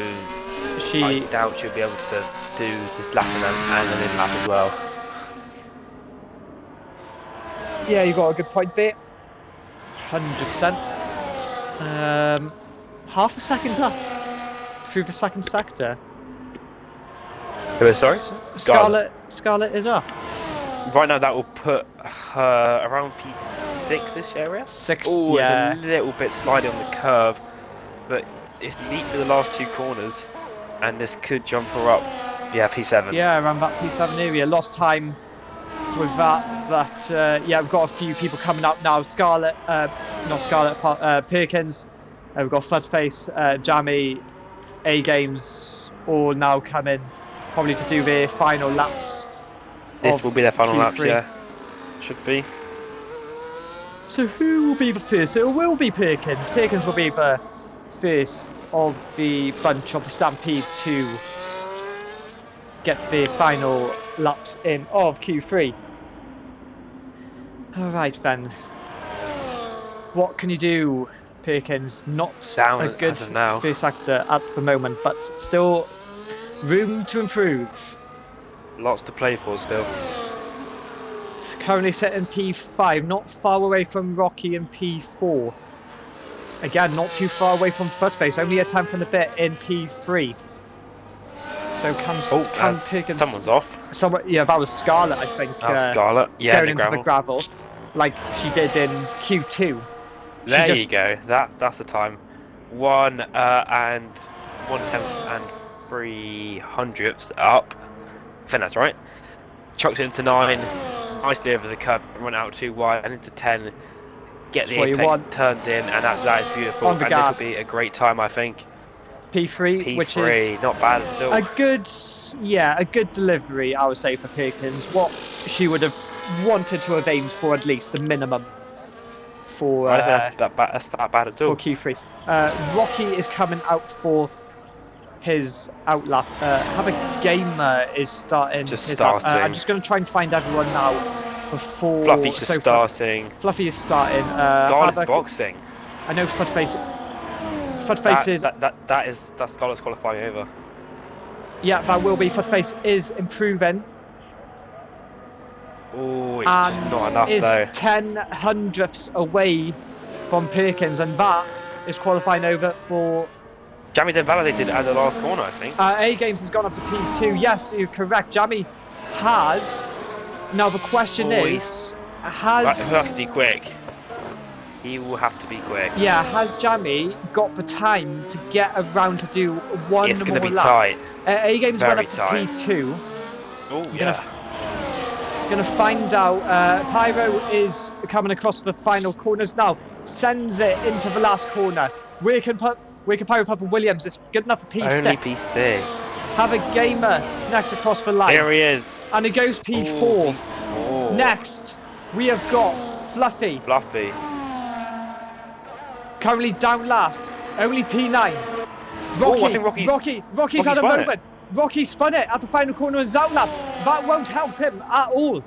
Speaker 1: She
Speaker 2: I doubt she'll be able to do this lap and an in lap as well.
Speaker 1: Yeah, you got a good point there. 100%. Half a second up through the second sector.
Speaker 2: Who, sorry?
Speaker 1: Scarlet is up.
Speaker 2: Right now that will put her around P6-ish area.
Speaker 1: 6,
Speaker 2: Oh,
Speaker 1: yeah.
Speaker 2: it's a little bit slidey on the curb, but it's neat for the last two corners, and this could jump her up. Yeah, P7.
Speaker 1: Yeah, around that P7 area. Lost time with that, but yeah, we've got a few people coming up now. Perkins. We've got Floodface, Jammy, A-Games, all now coming, probably to do their final laps.
Speaker 2: This will be their final
Speaker 1: Q3.
Speaker 2: laps, yeah. Should be.
Speaker 1: So who will be the first? It will be Perkins. Perkins will be the first of the bunch of the Stampede to get the final laps in of Q3. Alright then. What can you do, Perkins? Not
Speaker 2: Down
Speaker 1: a good
Speaker 2: as of now.
Speaker 1: first sector at the moment, but still room to improve.
Speaker 2: Lots to play for still.
Speaker 1: Currently set in P5, not far away from Rocky in P4. Again, not too far away from Footface, only a tenth and a bit in P3. So can Perkins...
Speaker 2: Someone's off.
Speaker 1: Yeah, that was Scarlet, I think.
Speaker 2: Scarlet, yeah,
Speaker 1: going into the gravel, like she did in Q2.
Speaker 2: There you go. That's the time. 1 and 1/10 and 3/100ths up. I think that's right. Chucked it into 9. Nicely over the curb, run out too wide and into 10. Get the apex turned in, and that is beautiful. And this will be a great time, I think.
Speaker 1: P3, which is
Speaker 2: not bad at all.
Speaker 1: A good delivery, I would say, for Perkins. What she would have wanted to have aimed for, at least the minimum for.
Speaker 2: I don't think that's that bad at all.
Speaker 1: For Q3, Rocky is coming out for his outlap. Have a Gamer is starting. I'm just going to try and find everyone now before.
Speaker 2: Fluffy's starting.
Speaker 1: Fluffy is starting.
Speaker 2: Scarlet's boxing.
Speaker 1: I know Footface is.
Speaker 2: That's Scarlet's qualifying over.
Speaker 1: Yeah, that will be. Footface is improving.
Speaker 2: Oh, it's just not enough though.
Speaker 1: Is 0.10 away from Perkins, and that is qualifying over for.
Speaker 2: Jammy's invalidated at the last corner, I think.
Speaker 1: A-Games has gone up to P2. Yes, you're correct. Jammy has. Now the question is,
Speaker 2: he'll have to be quick. He will have to be quick.
Speaker 1: Yeah, has Jammy got the time to get around to do one more lap?
Speaker 2: It's going to be tight.
Speaker 1: A-Games went up to P2.
Speaker 2: Oh, yeah.
Speaker 1: Gonna find out. Pyro is coming across the final corners now. Sends it into the last corner. Where can Pyro Papa Williams? It's good enough for P6.
Speaker 2: Only P6.
Speaker 1: Have a Gamer next across the line.
Speaker 2: Here he is.
Speaker 1: And it goes P4.
Speaker 2: Oh.
Speaker 1: Next, we have got Fluffy. Currently down last. Only P9. Rocky.
Speaker 2: I think
Speaker 1: Rocky's had a moment. Rocky spun it at the final corner of Outlap. That won't help him at all.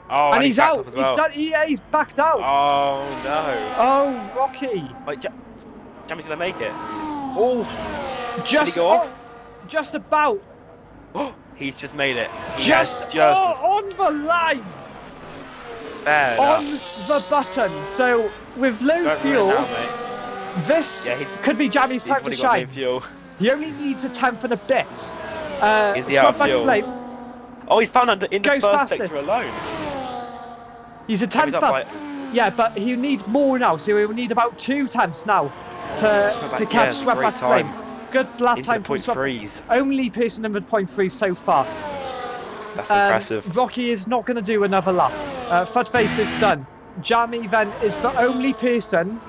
Speaker 2: Oh,
Speaker 1: and he's out.
Speaker 2: As well.
Speaker 1: He's backed out.
Speaker 2: Oh no.
Speaker 1: Oh, Rocky.
Speaker 2: Wait, Jammy's gonna make it. Oh.
Speaker 1: Just
Speaker 2: did he go off?
Speaker 1: Just about.
Speaker 2: Oh, he's just made it.
Speaker 1: Just on the line.
Speaker 2: Fair
Speaker 1: on
Speaker 2: enough.
Speaker 1: The button. So with low fuel, this could be Jammy's time to shine. He only needs a tenth and a bit.
Speaker 2: Is he out of
Speaker 1: Swapback
Speaker 2: fuel?
Speaker 1: Flame
Speaker 2: Oh, he's found under in the
Speaker 1: goes
Speaker 2: first sector
Speaker 1: fastest.
Speaker 2: alone.
Speaker 1: He's a
Speaker 2: So he's
Speaker 1: tenth
Speaker 2: up
Speaker 1: up.
Speaker 2: by.
Speaker 1: Yeah, but he needs more now, so he will need about 2 tenths now to catch
Speaker 2: Yeah, great
Speaker 1: Swapback Flame.
Speaker 2: time.
Speaker 1: Good lap
Speaker 2: Into the
Speaker 1: time from
Speaker 2: point
Speaker 1: Swapback.
Speaker 2: threes.
Speaker 1: Only person in the point 3 so far.
Speaker 2: That's impressive.
Speaker 1: Rocky is not going to do another lap. Footface is done. Jamie then is the only person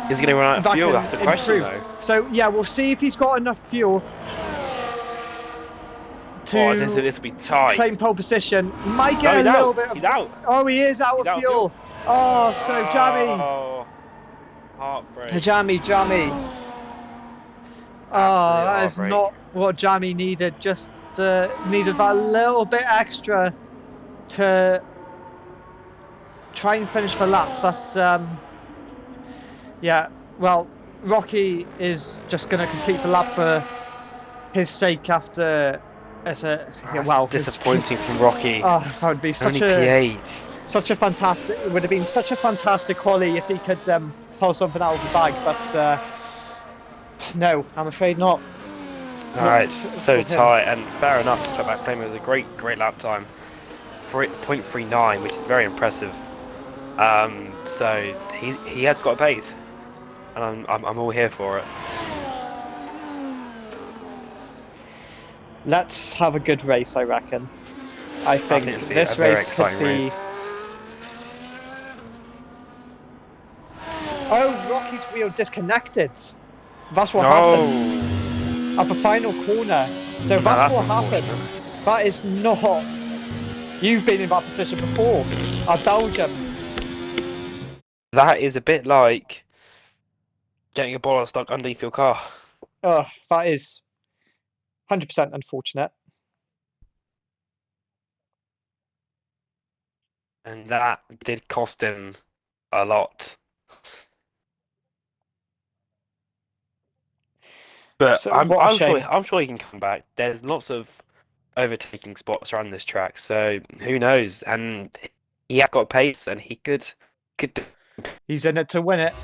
Speaker 2: Is he going to run out of
Speaker 1: that
Speaker 2: fuel?
Speaker 1: can
Speaker 2: That's the question,
Speaker 1: improve.
Speaker 2: though.
Speaker 1: So yeah, we'll see if he's got enough fuel
Speaker 2: Oh, this
Speaker 1: to
Speaker 2: will be tight.
Speaker 1: claim pole position. Might
Speaker 2: No,
Speaker 1: get a
Speaker 2: he's
Speaker 1: little
Speaker 2: out.
Speaker 1: bit of.
Speaker 2: He's out.
Speaker 1: Oh, he is out
Speaker 2: He's
Speaker 1: of
Speaker 2: out of
Speaker 1: fuel. Oh, so Jamie.
Speaker 2: Oh, heartbreak.
Speaker 1: Jamie. Oh,
Speaker 2: Absolute
Speaker 1: that is
Speaker 2: heartbreak.
Speaker 1: not what Jamie needed. Just needed about a little bit extra to try and finish the lap. But yeah, well, Rocky is just going to complete the lap for his sake after.
Speaker 2: Disappointing from Rocky.
Speaker 1: Oh, that would be
Speaker 2: Only P8.
Speaker 1: such a fantastic. It would have been such a fantastic quali if he could pull something out of the bag, but no, I'm afraid not.
Speaker 2: Alright, so tight, and fair enough. Swapback Flame was a great lap time. 0.39, which is very impressive. So he has got a pace, and I'm all here for it.
Speaker 1: Let's have a good race, I reckon. I think this race could be. Oh, Rocky's wheel disconnected. That's what happened at the final corner. So that's what happened. That is not. You've been in that position before at Belgium.
Speaker 2: That is a bit like getting a ball stuck underneath your car.
Speaker 1: Oh, that is 100% unfortunate.
Speaker 2: And that did cost him a lot. But
Speaker 1: So,
Speaker 2: I'm sure he can come back. There's lots of overtaking spots around this track, so who knows? And he has got pace, and he could.
Speaker 1: He's in it to win it.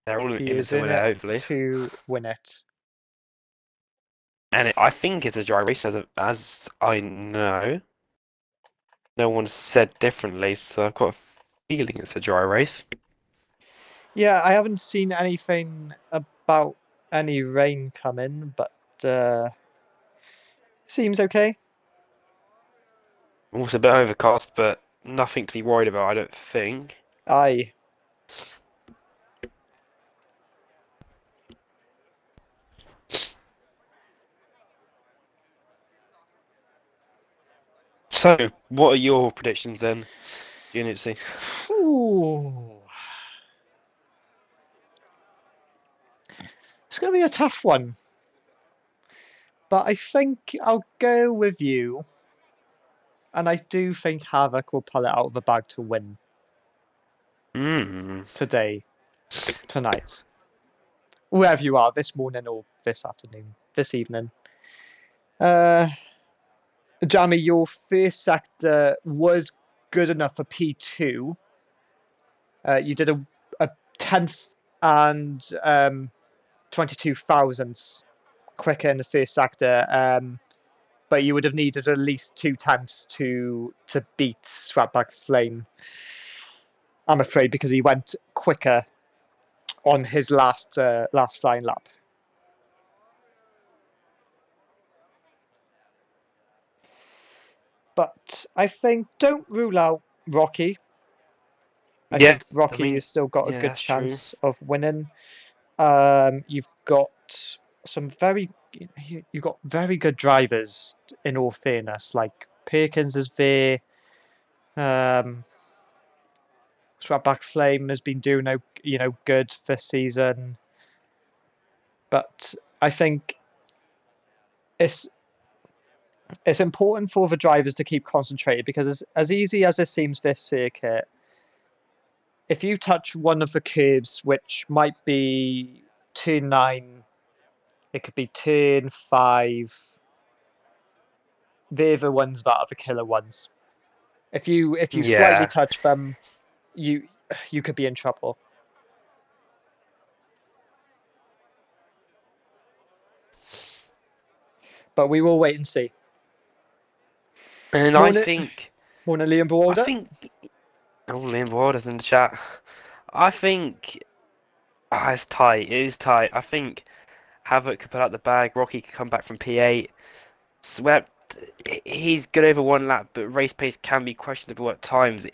Speaker 2: They're all
Speaker 1: He
Speaker 2: in it
Speaker 1: is
Speaker 2: to
Speaker 1: in
Speaker 2: win it,
Speaker 1: it
Speaker 2: hopefully.
Speaker 1: to win it.
Speaker 2: And I think it's a dry race, as I know. No one said differently, so I've got a feeling it's a dry race.
Speaker 1: Yeah, I haven't seen anything about any rain coming, but seems okay.
Speaker 2: Also a bit overcast, but nothing to be worried about, I don't think.
Speaker 1: Aye.
Speaker 2: So, what are your predictions then, Unity?
Speaker 1: Ooh. It's going to be a tough one. But I think I'll go with you. And I do think Havoc will pull it out of the bag to win tonight. Wherever you are, this morning or this afternoon, this evening. Jamie, your first sector was good enough for P2. You did a 10th and 22 thousandths quicker in the first sector, but you would have needed at least 2 tenths to beat Swapback Flame. I'm afraid, because he went quicker on his last flying lap. But I think don't rule out Rocky. I think Rocky has still got a good chance of winning. You've got you've got very good drivers, in all fairness. Like Perkins is there. Swapback Flame has been doing good this season. But I think it's important for the drivers to keep concentrated, because as easy as it seems this circuit, if you touch one of the curves, which might be turn 9, it could be turn 5, they're the ones that are the killer ones. If you slightly touch them, you could be in trouble. but we will wait and see.
Speaker 2: And
Speaker 1: Morning,
Speaker 2: I think,
Speaker 1: morning, Liam
Speaker 2: I
Speaker 1: Broader.
Speaker 2: think, oh, Liam Warders in the chat. I think, it's tight. It is tight. I think Havoc could put out the bag. Rocky could come back from P8. Swept. He's good over one lap, but race pace can be questionable at times.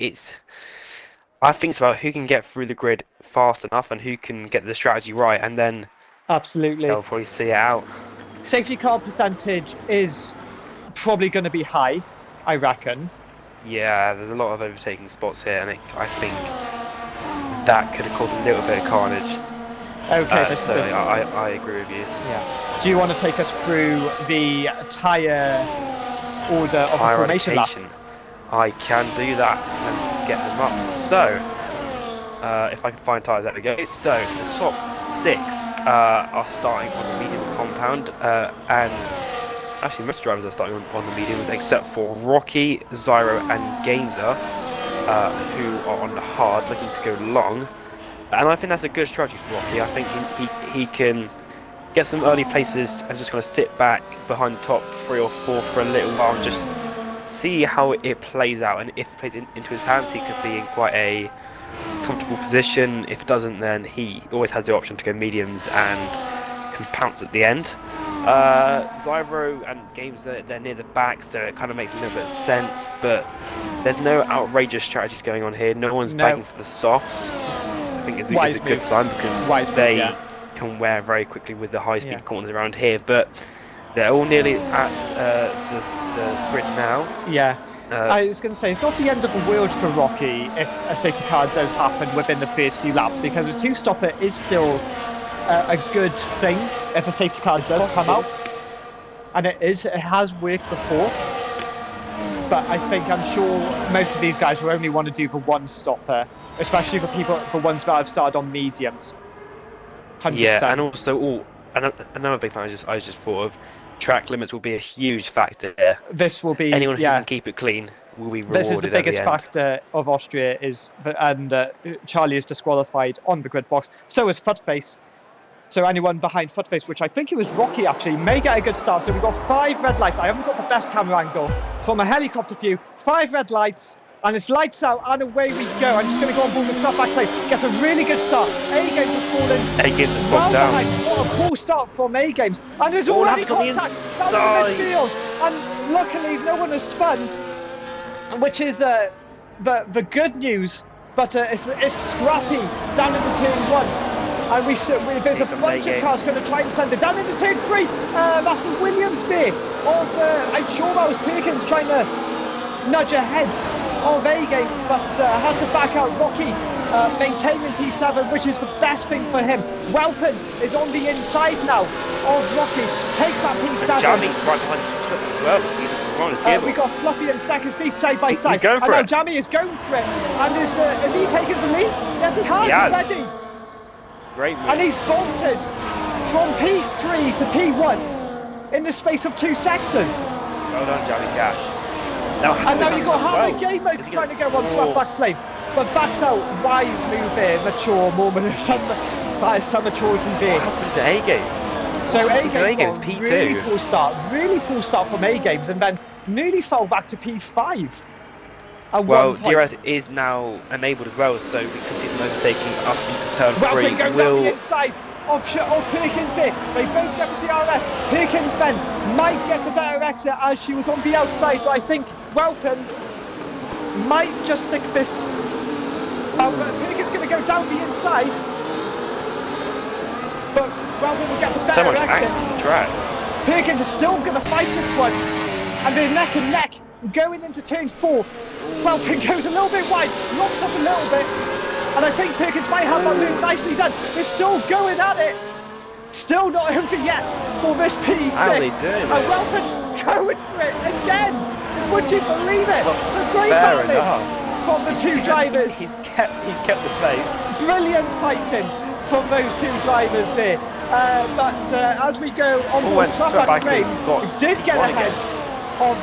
Speaker 2: I think it's about who can get through the grid fast enough and who can get the strategy right, and then
Speaker 1: Absolutely.
Speaker 2: they'll probably see it out.
Speaker 1: Safety car percentage is probably going to be high, I reckon.
Speaker 2: Yeah, there's a lot of overtaking spots here, and I think that could have caused a little bit of carnage.
Speaker 1: Okay,
Speaker 2: So I agree with you.
Speaker 1: Yeah. Do you want to take us through the tyre order of the formation lap?
Speaker 2: I can do that and get them up. So, if I can find tyres, there we go. So, the top 6 are starting on the medium compound, and actually most drivers are starting on the mediums except for Rocky, Zyro and Gainzer, who are on the hard looking to go long. And I think that's a good strategy for Rocky. I think he can get some early places and just kind of sit back behind the top 3 or 4 for a little while and just see how it plays out. And if it plays into his hands, he could be in quite a comfortable position. If it doesn't, then he always has the option to go mediums and can pounce at the end. Zyro and Games, they're near the back, so it kind of makes a little bit of sense, but there's no outrageous strategies going on here. No one's begging for the softs. I think it's a good sign because they can wear very quickly with the high-speed corners around here, but they're all nearly at the grid now.
Speaker 1: Yeah. I was going to say, it's not the end of the world for Rocky if a safety car does happen within the first few laps, because a two-stopper is still a good thing if a safety car does come out. And it has worked before. But I'm sure most of these guys will only want to do the one stopper, especially for ones that have started on mediums. 100%.
Speaker 2: Yeah, and also, another big thing I just thought of, track limits will be a huge factor here.
Speaker 1: This will be
Speaker 2: anyone who can keep it clean will be rewarded.
Speaker 1: This is the biggest factor of Austria, and Charlie is disqualified on the grid box. So is Footface. So anyone behind Footface, which I think it was Rocky actually, may get a good start. So we've got 5 red lights. I haven't got the best camera angle from a helicopter view. 5 red lights, and it's lights out, and away we go. I'm just going to go on board with start back lane. Gets a really good start. A Games has fallen.
Speaker 2: A Games has fallen down.
Speaker 1: Behind. What a cool start from A Games. And there's already contact down in midfield. And luckily no one has spun, which is the good news. But it's scrappy down into turn 1. And there's a bunch of cars going to try and send it down into turn 3. That's the Williams bit of, I'm sure that was Perkins trying to nudge ahead of A Games, but had to back out Rocky, maintaining P7, which is the best thing for him. Welpen is on the inside now of Rocky, takes that P7.
Speaker 2: Jamie's right behind as well.
Speaker 1: We got Fluffy and Seconds P side by side.
Speaker 2: And now
Speaker 1: Jamie is going for it. And is he taking the lead? Yes, he has already.
Speaker 2: Great move.
Speaker 1: And he's bolted from P3 to P1 in the space of 2 sectors.
Speaker 2: Well done, Jamie Cash.
Speaker 1: And now you've got Harvey Gamer trying to go on slap back flame, but backs out. Wise move there, mature, more mature. That is some maturity there.
Speaker 2: What happened to A Games?
Speaker 1: So A Games
Speaker 2: P2.
Speaker 1: Really poor start from A Games, and then nearly fell back to P5.
Speaker 2: Well, DRS is now enabled as well, so we can see them overtaking up into turn 3.
Speaker 1: Welpen going down the inside of Perkins there. They both get the DRS. Perkins then might get the better exit as she was on the outside, but I think Welpen might just stick this. Perkins going to go down the inside, but Welpen will get the better exit. Perkins is still going to fight this one, and they're neck and neck going into turn 4. Welpen goes a little bit wide, locks up a little bit, and I think Perkins might have that move nicely done. They're still going at it. Still not over yet for this P6. And Welpen's going for it again. Would you believe it? Well, so great battling from the 2 drivers.
Speaker 2: He's kept the pace.
Speaker 1: Brilliant fighting from those 2 drivers there. But as we go on board, Strapback Flame did get ahead of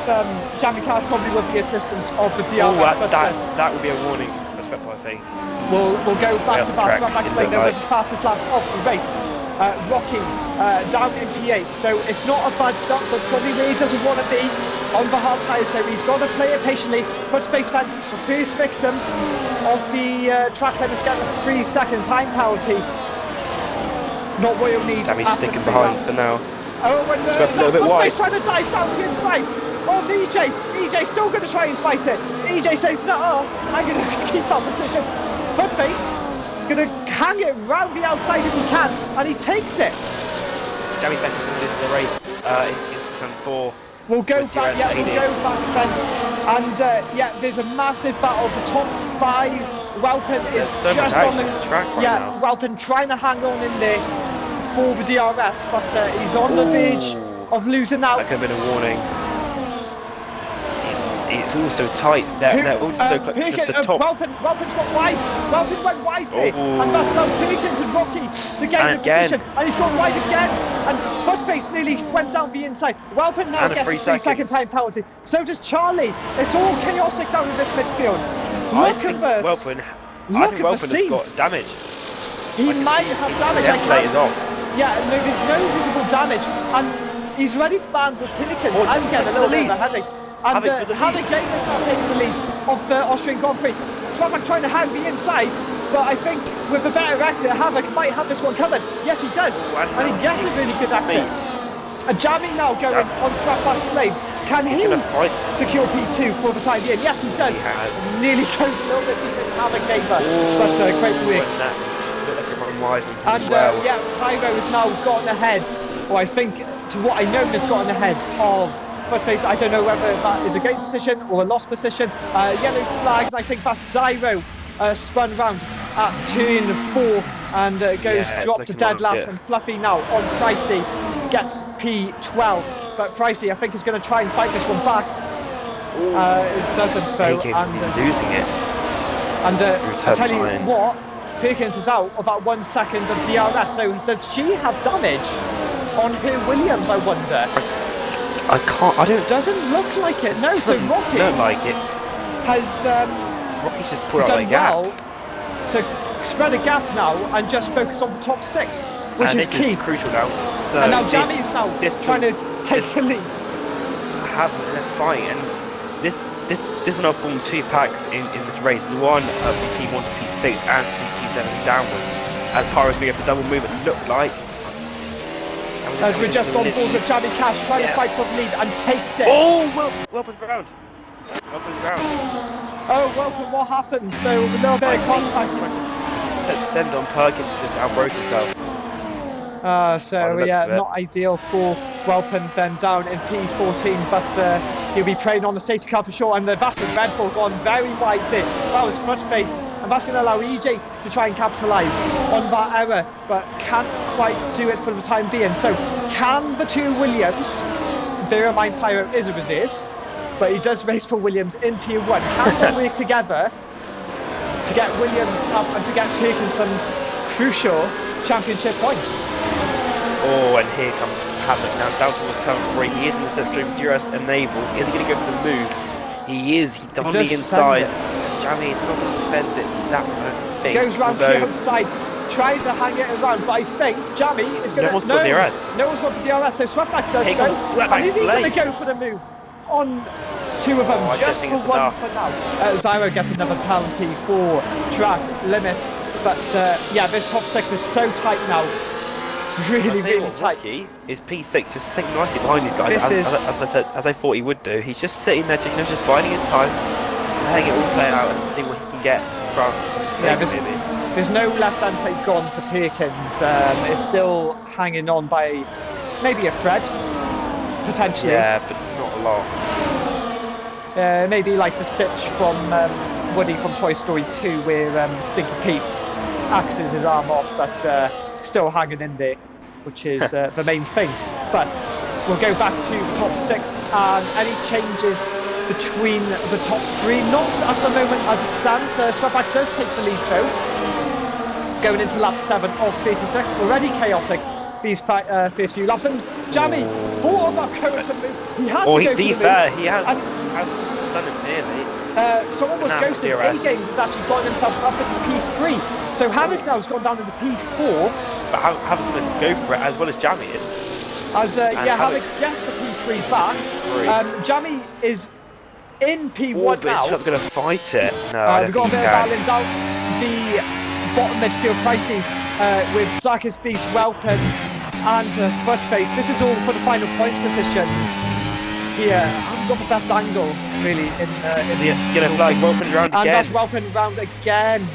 Speaker 1: Jamie Cash, probably with the assistance of the DRS.
Speaker 2: That would be a warning, I think.
Speaker 1: We'll go back to Strapback Flame over the fastest lap of the race. Rocky down in P8. So it's not a bad start, but probably where he doesn't want to be on the hard tyres. So he's got to play it patiently. Put space fan, the first victim of the track limits, get a 3-second time penalty. Not what you'll need.
Speaker 2: Damn, he's sticking behind for now.
Speaker 1: Oh, and
Speaker 2: a little bit wide.
Speaker 1: trying to dive down the inside. Oh, EJ. EJ's still going to try and fight it. EJ says, no, I'm going to keep that position. Footface, going to hang it round the outside if he can, and he takes it.
Speaker 2: Jamie Benson wins the race in turn 4.
Speaker 1: We'll go back, yeah, we'll go back then. And yeah, there's a massive battle. The top 5. Welpen is
Speaker 2: so
Speaker 1: just on the
Speaker 2: track right now.
Speaker 1: Welpen trying to hang on in there for the DRS, but he's on the verge of losing out.
Speaker 2: That could have been a warning. It's also tight. They're also close. The top.
Speaker 1: Welpen's got wide. Welpen went wide there, and that's allowed Perkins and Rocky to gain the position. And he's gone wide again. And Footface nearly went down the inside. Welpen now gets a 3-second time penalty. So does Charlie. It's all chaotic down in this midfield. Look at this. Look at the scenes.
Speaker 2: Got damage.
Speaker 1: He might have damage. I can't. Yeah, no, there's no visible damage, and he's already banned with Pinnekins. I'm getting a little bit of a headache. And Havoc is now taking the lead of the Austrian Grand Prix. Strabag trying to hang the inside, but I think with a better exit, Havoc might have this one coming. Yes, he does, and he gets a really good exit. And Jamie now going on Strabag Flame. Can he secure P2 for the time being? Yes, he does. Nearly goes a little bit deep in Havoc Gamer, but great work. And yeah, Pyro has now gotten ahead, or I think, to what I know, has gotten ahead of Footface. I don't know whether that is a gain position or a lost position. Yellow flags, and I think that's Zyro spun round at turn 4 and goes dropped to dead last. And Fluffy now on Pricey gets P12. But Pricey, I think, is going to try and fight this one back. It doesn't, though. And
Speaker 2: losing it.
Speaker 1: And I tell you what, Perkins is out of that 1 second of DRS. So does she have damage on her Williams, I wonder?
Speaker 2: I can't. I don't.
Speaker 1: Doesn't look like it. No. So Rocky.
Speaker 2: Don't like it.
Speaker 1: Has
Speaker 2: Rocky's just put out
Speaker 1: done
Speaker 2: a gap.
Speaker 1: well to spread a gap now and just focus on the top 6, which is key.
Speaker 2: Is crucial now. So
Speaker 1: and now Jamie is now trying to take the lead.
Speaker 2: Have a fight, and this one will form 2 packs in this race. The one of P1 to P6 and P7 downwards. As far as we go for double move, it looked like.
Speaker 1: As we're just on board with Jamie Cash trying to fight for the lead and takes it.
Speaker 2: Oh, Welpen's round.
Speaker 1: Oh, Welpen, what happened? So a little bit of contact.
Speaker 2: Send on Perkins just outbroke himself.
Speaker 1: So yeah, not ideal for Welpen then down in P14, but he'll be preying on the safety car for sure. And the Bastard Red Bull gone very wide there. That was Footface, and that's going to allow EJ to try and capitalise on that error, but can't quite do it for the time being. So can the 2 Williams, bear in mind Pyro is a reserve, but he does race for Williams in Tier 1. Can they work together to get Williams up and to get Perkins some crucial championship points?
Speaker 2: Oh, and here comes Havoc now. Down towards turn 3. He is in the centre of DRS enable. Is he going to go for the move? He is. He's on the inside. Jamie is not going to defend it. That one, I think.
Speaker 1: Goes round to the outside. Tries to hang it around, but I think Jamie is going to. No one's got the DRS, so Sweatback does go. And is he going to go for the move on 2 of them, just for 1 for now? Zyro gets another penalty for track limits, but yeah, this top 6 is so tight now. Really tight.
Speaker 2: Is P6 just sitting nicely behind these guys, as I thought he would do. He's just sitting there, just biding his time, letting it all play out and see what he can get from.
Speaker 1: Yeah, there's no left-hand plate gone for Perkins. It's still hanging on by maybe a thread, potentially.
Speaker 2: Yeah, but not a lot.
Speaker 1: Maybe like the stitch from Woody from Toy Story 2, where Stinky Pete axes his arm off, but still hanging in there, which is the main thing. But we'll go back to the top 6 and any changes between the top 3. Not at the moment as it stands. Sweatback does take the lead though, going into lap 7 of 36. Already chaotic these first few laps. And Jamie thought about going for the move. He had to go for the move.
Speaker 2: He has done it nearly.
Speaker 1: Someone was ghosting. A-Games has actually gotten himself up into P3. So Havoc now has gone down into P4.
Speaker 2: but Haver's going to go for it as well as Jammy is.
Speaker 1: As yeah, Havoc
Speaker 2: Havik's
Speaker 1: gets the P3 back. Jammy is in P1
Speaker 2: but
Speaker 1: now.
Speaker 2: it's not going to fight it. No, I don't
Speaker 1: We've got a
Speaker 2: think
Speaker 1: bit of battling down the bottom midfield pricey with Sarkis Beast, Welpen and Footface. This is all for the final points position here. I haven't got the best angle really in
Speaker 2: yellow flag. Welpen round again.
Speaker 1: And that's Welpen round again.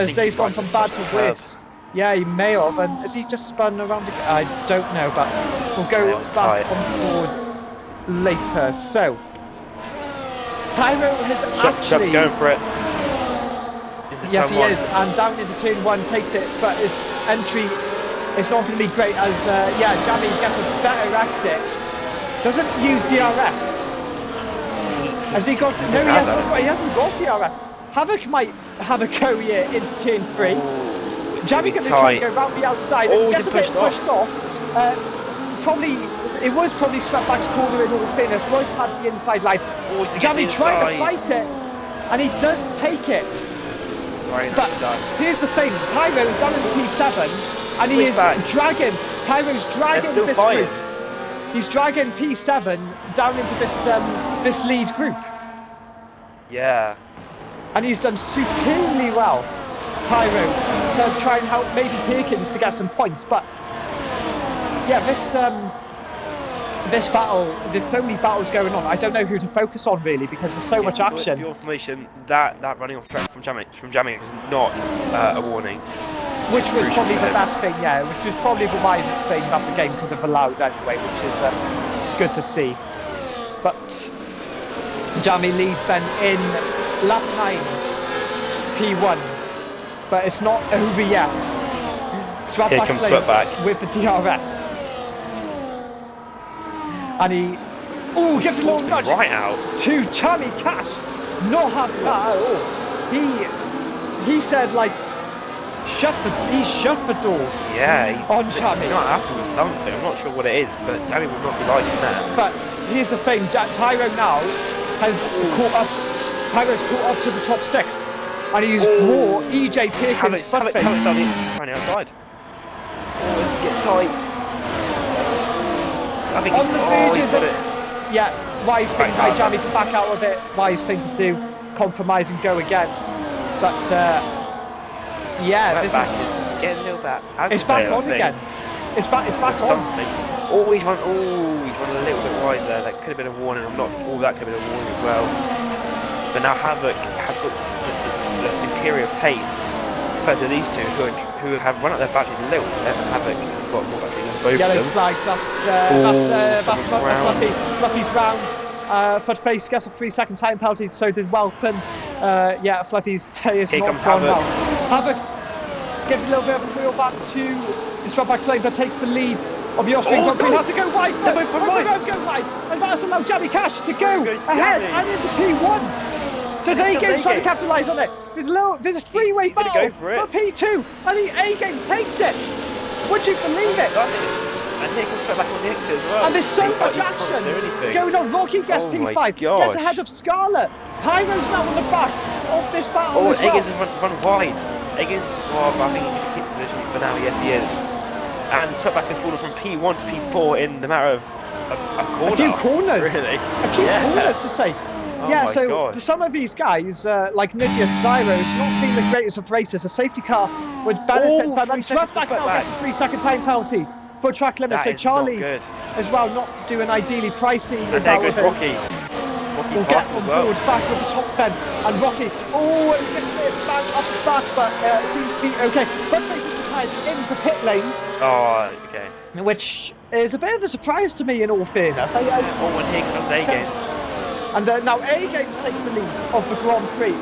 Speaker 1: He's gone from bad to worse. Yeah, he may have. And has he just spun around again? I don't know, but we'll go back on board later. So Pyro has actually
Speaker 2: going for it.
Speaker 1: Yes, he is, and down into turn 1 takes it, but his entry is not going to be great as yeah, Jammy gets a better exit. Doesn't use DRS. Has he got? No, he hasn't got DRS. Havoc might have a go here into turn 3. Jammy going to try and go round the outside and gets a bit pushed off. It was probably swept back to corner in all fairness. Royce had the inside line. Jammy trying to fight it, and he does take it. But here's the thing, Pyro's down in the P7 and he is dragging, Pyro's dragging this group. He's dragging P7 down into this lead group.
Speaker 2: Yeah.
Speaker 1: And he's done supremely well, Pyro, to try and help maybe Perkins to get some points. But yeah, this battle, there's so many battles going on. I don't know who to focus on really because there's so much action.
Speaker 2: For your information, that running off track from Jammy is not a warning.
Speaker 1: Which was probably the best thing, yeah. Which was probably the wisest thing that the game could have allowed anyway, which is good to see. But Jammy leads then in lap 9, P1, but it's not over yet.
Speaker 2: Here comes Sweatback
Speaker 1: with the DRS. And he gives a little nudge
Speaker 2: right out
Speaker 1: to Jammy Cash. Not happy at all. He said like shut the door.
Speaker 2: Yeah, he's
Speaker 1: on Jammy.
Speaker 2: Not happy with something. I'm not sure what it is, but Jammy would not be liking that.
Speaker 1: But here's the thing, Pyro now has caught up. Pyro's caught up to the top 6, and he's brought EJ Perkins Footface
Speaker 2: running outside. Let's get tight. I think
Speaker 1: on the verges of
Speaker 2: yeah,
Speaker 1: wise thing by Jammy to back out of it, wise thing to do, compromise and go again. But yeah, this is
Speaker 2: getting a little bit.
Speaker 1: It's back on again. It's back on.
Speaker 2: Always run a little bit wide there. That could have been a warning. That could have been a warning as well. But now Havoc has got the superior pace compared to these two who have run up their batteries a little bit. Havoc has got more battery than both
Speaker 1: Yellow
Speaker 2: of them.
Speaker 1: flags, that's Fluffy. Fluffy's round. Footface gets a 3-second time penalty, so did Welpen. Yeah, Fluffy's is
Speaker 2: Here
Speaker 1: not
Speaker 2: comes
Speaker 1: gone
Speaker 2: Havoc.
Speaker 1: well. Havoc gives a little bit of a wheel back to his front back flame, but takes the lead of the Austrian Grand Prix. Has to go wide. Go wide. And that's allowed Jammy Cash to go ahead and into P1. Does A-Games try to capitalise on it? There's a three-way battle for P2, and A-Games takes it. Would you believe it?
Speaker 2: And here comes back on the exit as well.
Speaker 1: And there's so much action going on. Rocky gets P5, gets ahead of Scarlet. Pyro's now on the back of this battle as well.
Speaker 2: Eggins has run wide. Eggins, I think he can keep the position for now. Yes, he is. And Sweatback has fallen from P1 to P4 in the matter of a corner.
Speaker 1: A few corners.
Speaker 2: Really?
Speaker 1: A few corners to say. So for some of these guys, like Nidia Cyros, not being the greatest of races, a safety car would benefit from them. Sweatback now gets a 3-second time penalty for track limit. So Charlie as well, not doing ideally pricey, is out of it.
Speaker 2: Rocky
Speaker 1: will get on board back with the top 10. And Rocky, it gets a bit of bang up the back, but it seems to be okay. Footface is retired into pit lane.
Speaker 2: Oh, okay.
Speaker 1: Which is a bit of a surprise to me, in all fairness.
Speaker 2: And here comes A-Games.
Speaker 1: And now A-Games takes the lead of the Grand Prix.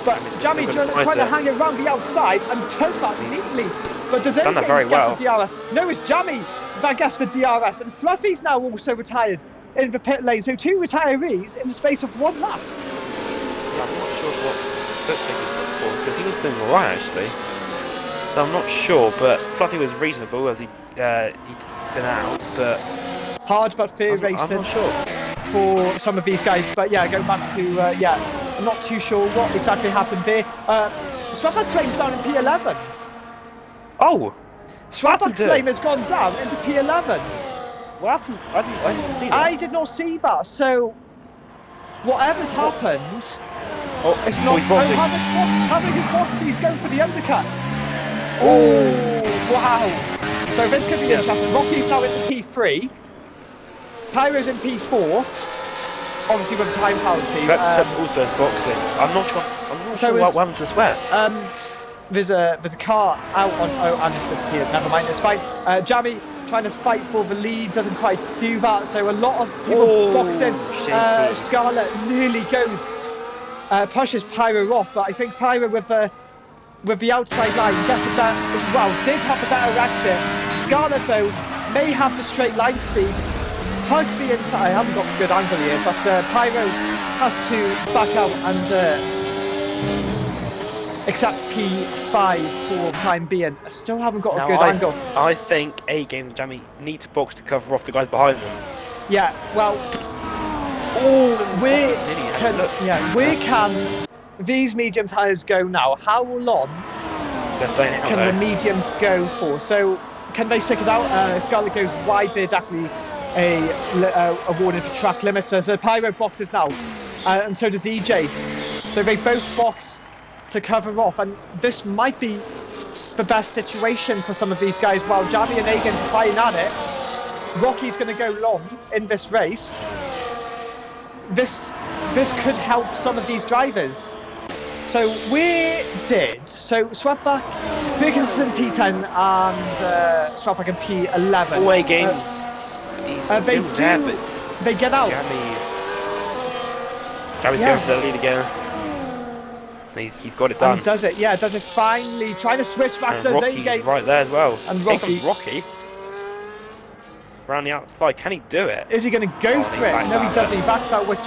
Speaker 1: But Jammy trying to hang it around the outside and does that neatly. But does A-Games get the DRS? No, it's Jammy that gets the DRS. And Fluffy's now also retired in the pit lane. So 2 retirees in the space of 1 lap.
Speaker 2: I'm not sure what Footface is for, because he was doing alright actually. So I'm not sure, but Fluffy was reasonable as he spin out. But
Speaker 1: hard but fair racing.
Speaker 2: I'm not sure
Speaker 1: for some of these guys, but yeah, going back to I'm not too sure what exactly happened there. Stratford Flames down in P11.
Speaker 2: Oh,
Speaker 1: Swabak Flame has gone down into P11.
Speaker 2: What happened? I didn't see that.
Speaker 1: I did not see that. So whatever's happened, it's not. How big is Boxy? He's going for the undercut. Oh, wow. So this could be interesting. Rocky's now in the P3. Pyro's in P4. Obviously with time penalty.
Speaker 2: Also boxing. I'm not sure what happened to Sweat.
Speaker 1: There's a car out on. Oh, and it's disappeared. Never mind. It's fine. Jamie trying to fight for the lead, doesn't quite do that. So a lot of people boxing. Scarlett nearly goes, pushes Pyro off, but I think Pyro with the outside line gets a better. Well, did have a better exit. Scarlett though may have the straight line speed. Hugs the inside. I haven't got a good angle here, but Pyro has to back out and accept P5 for the time being. I still haven't got a good angle.
Speaker 2: I think A-Game and Jamie need to box to cover off the guys behind them.
Speaker 1: Yeah, well, where can these medium tyres go now? How long can the mediums go for? So can they stick it out? Scarlett goes wide. They're definitely a warning for track limits. So Pyro boxes now, and so does EJ. So they both box to cover off, and this might be the best situation for some of these guys. While Jamie and Egan's fighting at it, Rocky's going to go long in this race. This could help some of these drivers. So Swapback, Ferguson P10 and Swapback in P11.
Speaker 2: Away games.
Speaker 1: They get out.
Speaker 2: Jamie's going for the lead again. He's got it done.
Speaker 1: And does it? Yeah, does it finally? Trying to switch back to
Speaker 2: Rocky's right there as well.
Speaker 1: And
Speaker 2: Rocky. Around the outside, can he do it?
Speaker 1: Is he going to go for it? No, he doesn't. He backs out, which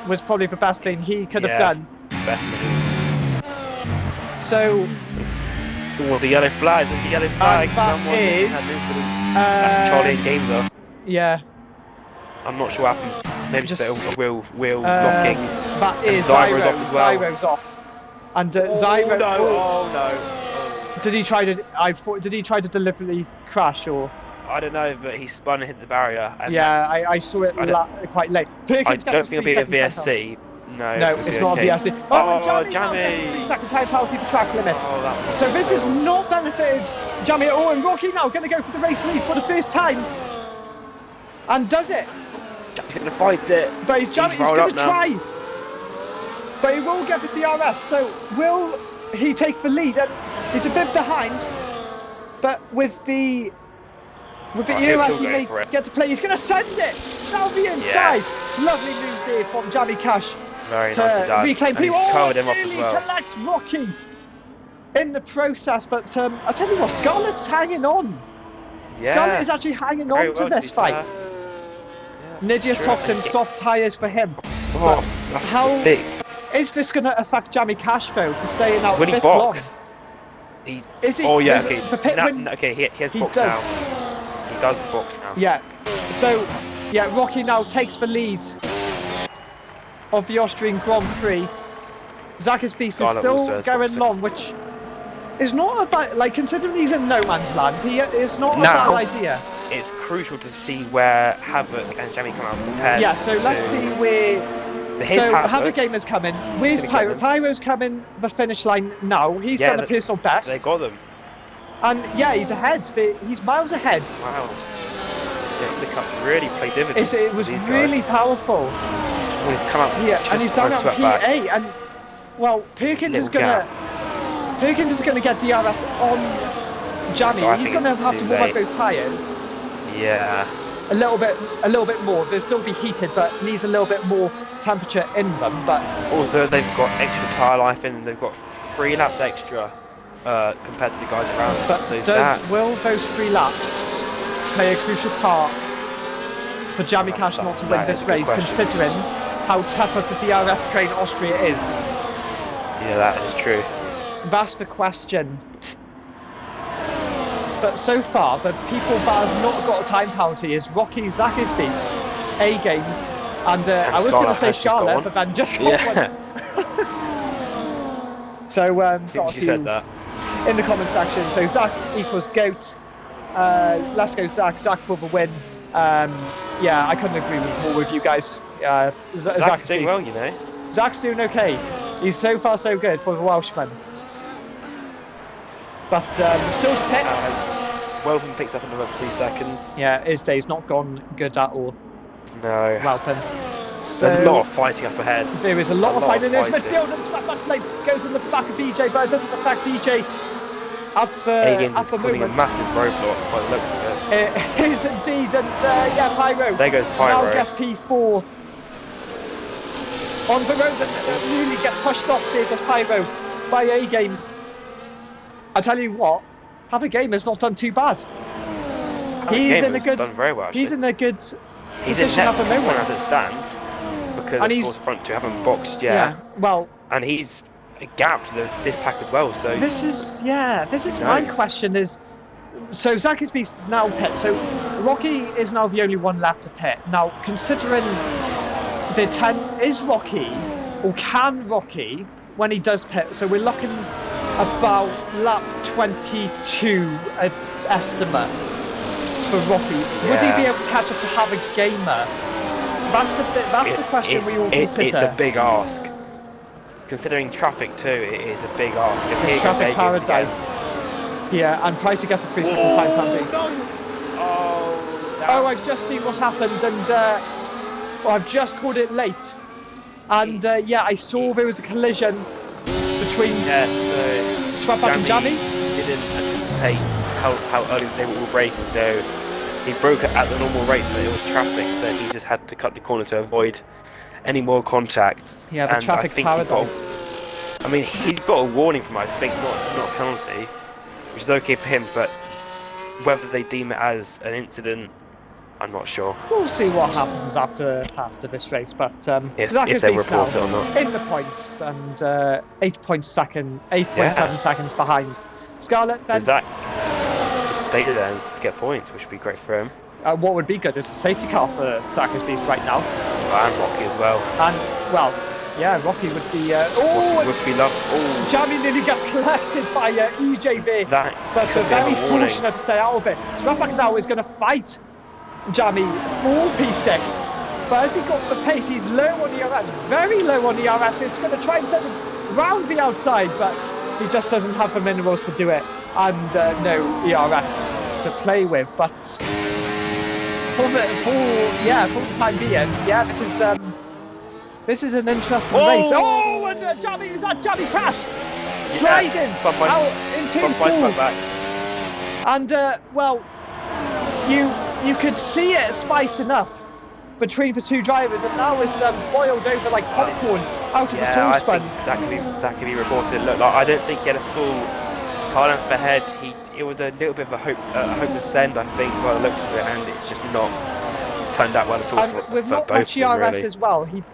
Speaker 1: was probably the best thing he could have done.
Speaker 2: Best thing.
Speaker 1: So.
Speaker 2: The yellow flag. The yellow flag. That's Charlie and game though.
Speaker 1: Yeah.
Speaker 2: I'm not sure what happened. Maybe just a wheel locking.
Speaker 1: That is Zyro's off. And Zyro.
Speaker 2: Oh no!
Speaker 1: Did he try to deliberately crash or?
Speaker 2: I don't know, but he spun and hit the barrier. And
Speaker 1: yeah, I saw it quite late. Perkins
Speaker 2: I don't think it'll be a VSC. No,
Speaker 1: it's not a VSC. Jamie! Gets a 3-second time penalty for track limit. So this has not benefited Jamie at all. And Rocky now going to go for the race lead for the first time, and does it?
Speaker 2: Jamie's going to fight it.
Speaker 1: But he's going to try. But he will get the DRS, so will he take the lead? And he's a bit behind, but with the EOS he may get to play. He's going to send it down the inside. Yeah. Lovely move there from Jamie Cash to reclaim P1. Oh, nearly collects Rocky in the process, but I tell you what, Scarlett's hanging on. Yeah. Scarlett is actually hanging on to this fight. Nidius Toxin, soft tyres for him. How big. Is this going to affect Jamie Cash though for staying out this long? Is he?
Speaker 2: Oh yeah.
Speaker 1: Okay.
Speaker 2: He has box now. He does box now.
Speaker 1: Yeah. So yeah, Rocky now takes the lead of the Austrian Grand Prix. Zakis Beast is still going long, which is not a bad. Like considering he's in no man's land, it's not a bad idea.
Speaker 2: It's crucial to see where Havoc and Jamie come out prepared.
Speaker 1: Yeah. So let's see where. So Havoc Gamer's coming. Where's Pyro? Pyro's coming the finish line now. He's done a personal best.
Speaker 2: They got them.
Speaker 1: And yeah, he's ahead. He's miles ahead.
Speaker 2: Wow. Yeah, the cup really played dividends.
Speaker 1: It was really powerful.
Speaker 2: Well, he's come out.
Speaker 1: Yeah, and he's down at P8. And well, Perkins is gonna get DRS on Jamie. He's gonna have to warm up those tyres.
Speaker 2: Yeah.
Speaker 1: A little bit more. They'll still be heated, but needs a little bit more temperature in them. But
Speaker 2: although they've got extra tyre life in, they've got 3 laps extra compared to the guys around them.
Speaker 1: But will those 3 laps play a crucial part for Jamie Cash not to win this race, considering how tough of the DRS train Austria is?
Speaker 2: Yeah, that is true.
Speaker 1: That's the question. But so far, the people that have not got a time penalty is Rocky, Zakis Beast, A-Games, and I was going to say Scarlett, but then just got one. So, got a few
Speaker 2: said that.
Speaker 1: in the comment section. So Zach equals GOAT, let's go Zach. Zach for the win. Yeah, I couldn't agree more with you guys.
Speaker 2: Zach's doing well, you know.
Speaker 1: Zach's doing okay. He's so far so good for the Welshman. But still to pick.
Speaker 2: Welpen picks up another 3 seconds.
Speaker 1: Yeah, his day's not gone good at all.
Speaker 2: No.
Speaker 1: Welpen. So
Speaker 2: there's a lot of fighting up ahead.
Speaker 1: There is a lot of fighting. There's midfield and slap back play goes in the back of DJ, but it doesn't affect DJ. Up the
Speaker 2: putting a massive roadblock by the looks of
Speaker 1: it. It is indeed, and yeah, Pyro.
Speaker 2: There goes Pyro.
Speaker 1: Now gets P4 on the road and really gets pushed off there, just Pyro by A Games. I tell you what, Have a Game has not done too bad. He's in a good.
Speaker 2: Done very well,
Speaker 1: he's in a good
Speaker 2: he's
Speaker 1: position at the moment
Speaker 2: as it stands, because
Speaker 1: and
Speaker 2: of course the front two haven't boxed yet.
Speaker 1: Yeah, well,
Speaker 2: and he's gapped this pack as well. So
Speaker 1: this is my question is. So Zach is now pit. So Rocky is now the only one left to pit. Now, considering the 10 is Rocky, or can Rocky when he does pit. So we're looking about lap 22 estimate for Rocky. Would he be able to catch up to Have a Gamer? That's the question we all consider.
Speaker 2: It's a big ask. Considering traffic too, it is a big ask.
Speaker 1: It's traffic paradise. Yeah, and Pricey gets a 3-second time penalty. Oh, I've just seen what's happened, and I've just called it late. And yeah, I saw there was a collision between Swapback and Jammy.
Speaker 2: Didn't anticipate how early they were all braking, so he broke it at the normal rate, but it was traffic, so he just had to cut the corner to avoid any more contact.
Speaker 1: Yeah, the traffic paradise.
Speaker 2: I mean, he's got a warning from, I think, not a penalty, which is okay for him, but whether they deem it as an incident, I'm not sure.
Speaker 1: We'll see what happens after this race, but
Speaker 2: if they report it or not.
Speaker 1: In the points, and 8.7 seconds behind. Scarlett, Ben?
Speaker 2: Zach stay there and to get points, which would be great for him.
Speaker 1: What would be good is a safety car for Zach Beef right now.
Speaker 2: And Rocky as well.
Speaker 1: And, well, yeah, Rocky would be...
Speaker 2: Rocky would be loved. Oh!
Speaker 1: Jamie nearly gets collected by EJB, but very fortunate to stay out of it. Swapback now is going to fight Jamie for P6, but as he got the pace, he's low on the RS, very low on the RS. It's going to try and send it round the outside, but he just doesn't have the minerals to do it, and no ERS to play with. But for the time being, yeah, this is an interesting race. Oh, and Jamie is that Jamie crash, sliding out into fourth, and well, you could see it spicing up between the two drivers, and now it's boiled over like popcorn out of the saucepan.
Speaker 2: I think that could be reported. Look, like, I don't think he had a full car length ahead. It was a little bit of a hopeless send, I think, by the looks of it, and it's just not turned out well at all.
Speaker 1: And with not much ERS as well, he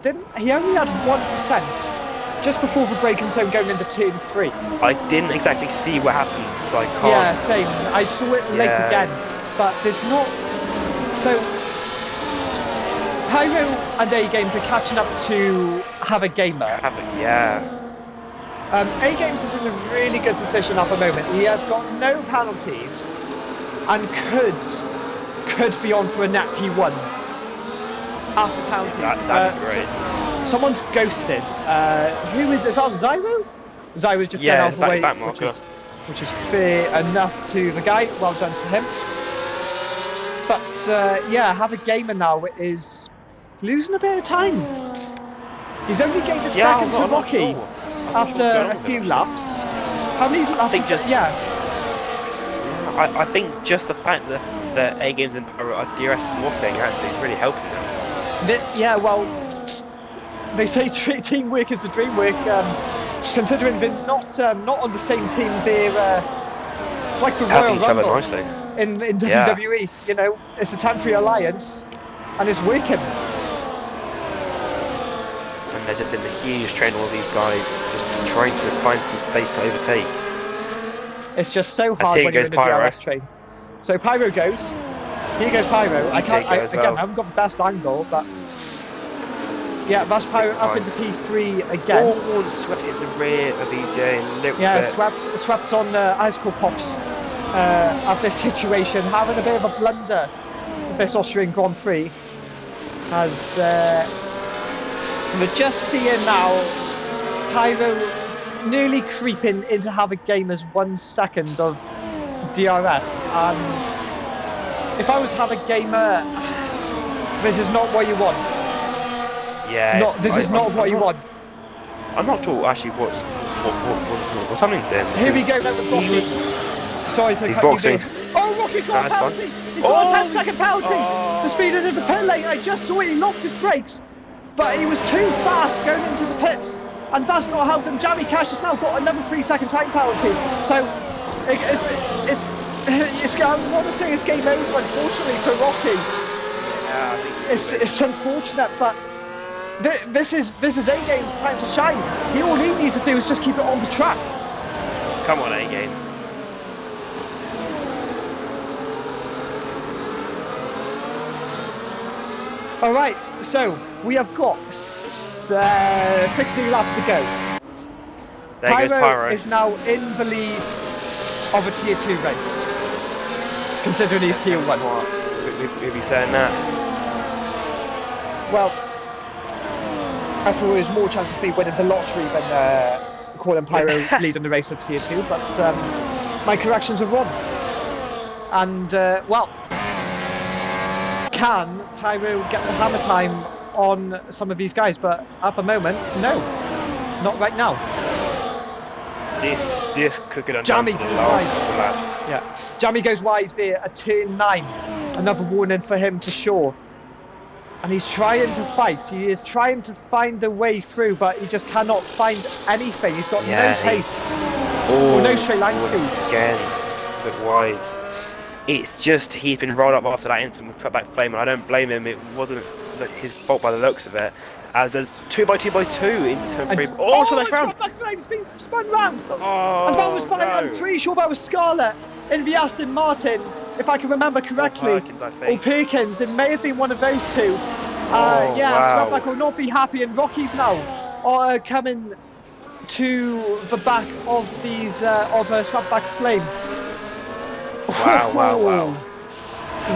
Speaker 1: only had 1% just before the braking zone going into turn 3.
Speaker 2: I didn't exactly see what happened, so I can't.
Speaker 1: Yeah, same. I saw it late again, but there's not. So Pyro and A Games are catching up to Have a Gamer. A Games is in a really good position at the moment. He has got no penalties and could be on for a net P1 after penalties.
Speaker 2: That'd be great.
Speaker 1: Someone's ghosted. Who is this? Oh, Zyro? Zyro's just going out of the way, which is fair enough to the guy. Well done to him. But yeah, Have a Gamer now is losing a bit of time. He's only gained a second to Rocky after a few laps. How many laps?
Speaker 2: I think just the fact that the A Games and Pyro are DRS swapping actually is really helping them.
Speaker 1: Yeah, well, they say teamwork is the dream work. Considering they're not on the same team, they're it's like the Royal Rumble in WWE. You know, it's a temporary alliance, and it's working.
Speaker 2: And they're just in the huge train, all these guys just trying to find some space to overtake.
Speaker 1: It's just so hard when you're in the DRS train. So Pyro goes. Here goes Pyro. I haven't got the best angle, but yeah, that's Pyro up into P3 again.
Speaker 2: Oh, swept in the rear of EJ.
Speaker 1: Swept on ice cold pops. at this situation, having a bit of a blunder with this Austrian Grand Prix. As we're just seeing now, Pyro nearly creeping into have a game as 1 second of DRS, and if I was have a gamer, this is not what you want.
Speaker 2: Yeah.
Speaker 1: This is not what you want.
Speaker 2: I'm not sure actually what's happening to him.
Speaker 1: Here we go, now with Rocky. Sorry to cut
Speaker 2: boxing.
Speaker 1: you there. Oh, Rocky's got a penalty. He's got a 10-second penalty for speeding into the pit lane. I just saw it. He locked his brakes, but he was too fast going into the pits, and that's not helped him. Jamie Cash has now got another 3-second time penalty. So it's I want to say it's game over, unfortunately, for Rocky.
Speaker 2: Yeah, I think
Speaker 1: it's unfortunate, but this is A-Game's time to shine. All he needs to do is just keep it on the track.
Speaker 2: Come on, A-Games.
Speaker 1: All right, so we have got 60 laps to go.
Speaker 2: There goes Pyro.
Speaker 1: Is now in the lead of a Tier 2 race, considering he's Tier 1.
Speaker 2: We'll be saying that.
Speaker 1: Well, I thought there was more chance of me winning the lottery than calling Pyro leading the race of Tier 2, but my corrections are wrong. And, well, can Pyro get the hammer time on some of these guys? But at the moment, no. Not right now.
Speaker 2: This could get
Speaker 1: Jamie
Speaker 2: the
Speaker 1: goes
Speaker 2: last
Speaker 1: wide.
Speaker 2: lap.
Speaker 1: Yeah. Jamie goes wide there at turn 9. Another warning for him for sure. And he's trying to fight. He is trying to find the way through, but he just cannot find anything. He's got no pace or no straight line speed.
Speaker 2: Again, a bit wide. It's just he's been rolled up after that incident with cutback flame, and I don't blame him. It wasn't his fault by the looks of it. As there's 2x2x2 into turn 3. So next round.
Speaker 1: Cutback flame's been spun round.
Speaker 2: Oh,
Speaker 1: And that was by, I'm pretty sure that was Scarlett in the Aston Martin, if I can remember correctly.
Speaker 2: Or Perkins, I think.
Speaker 1: Or Perkins, it may have been one of those two.
Speaker 2: Wow.
Speaker 1: Swartback will not be happy, and Rockies now are coming to the back of these Swartback Flame.
Speaker 2: Wow.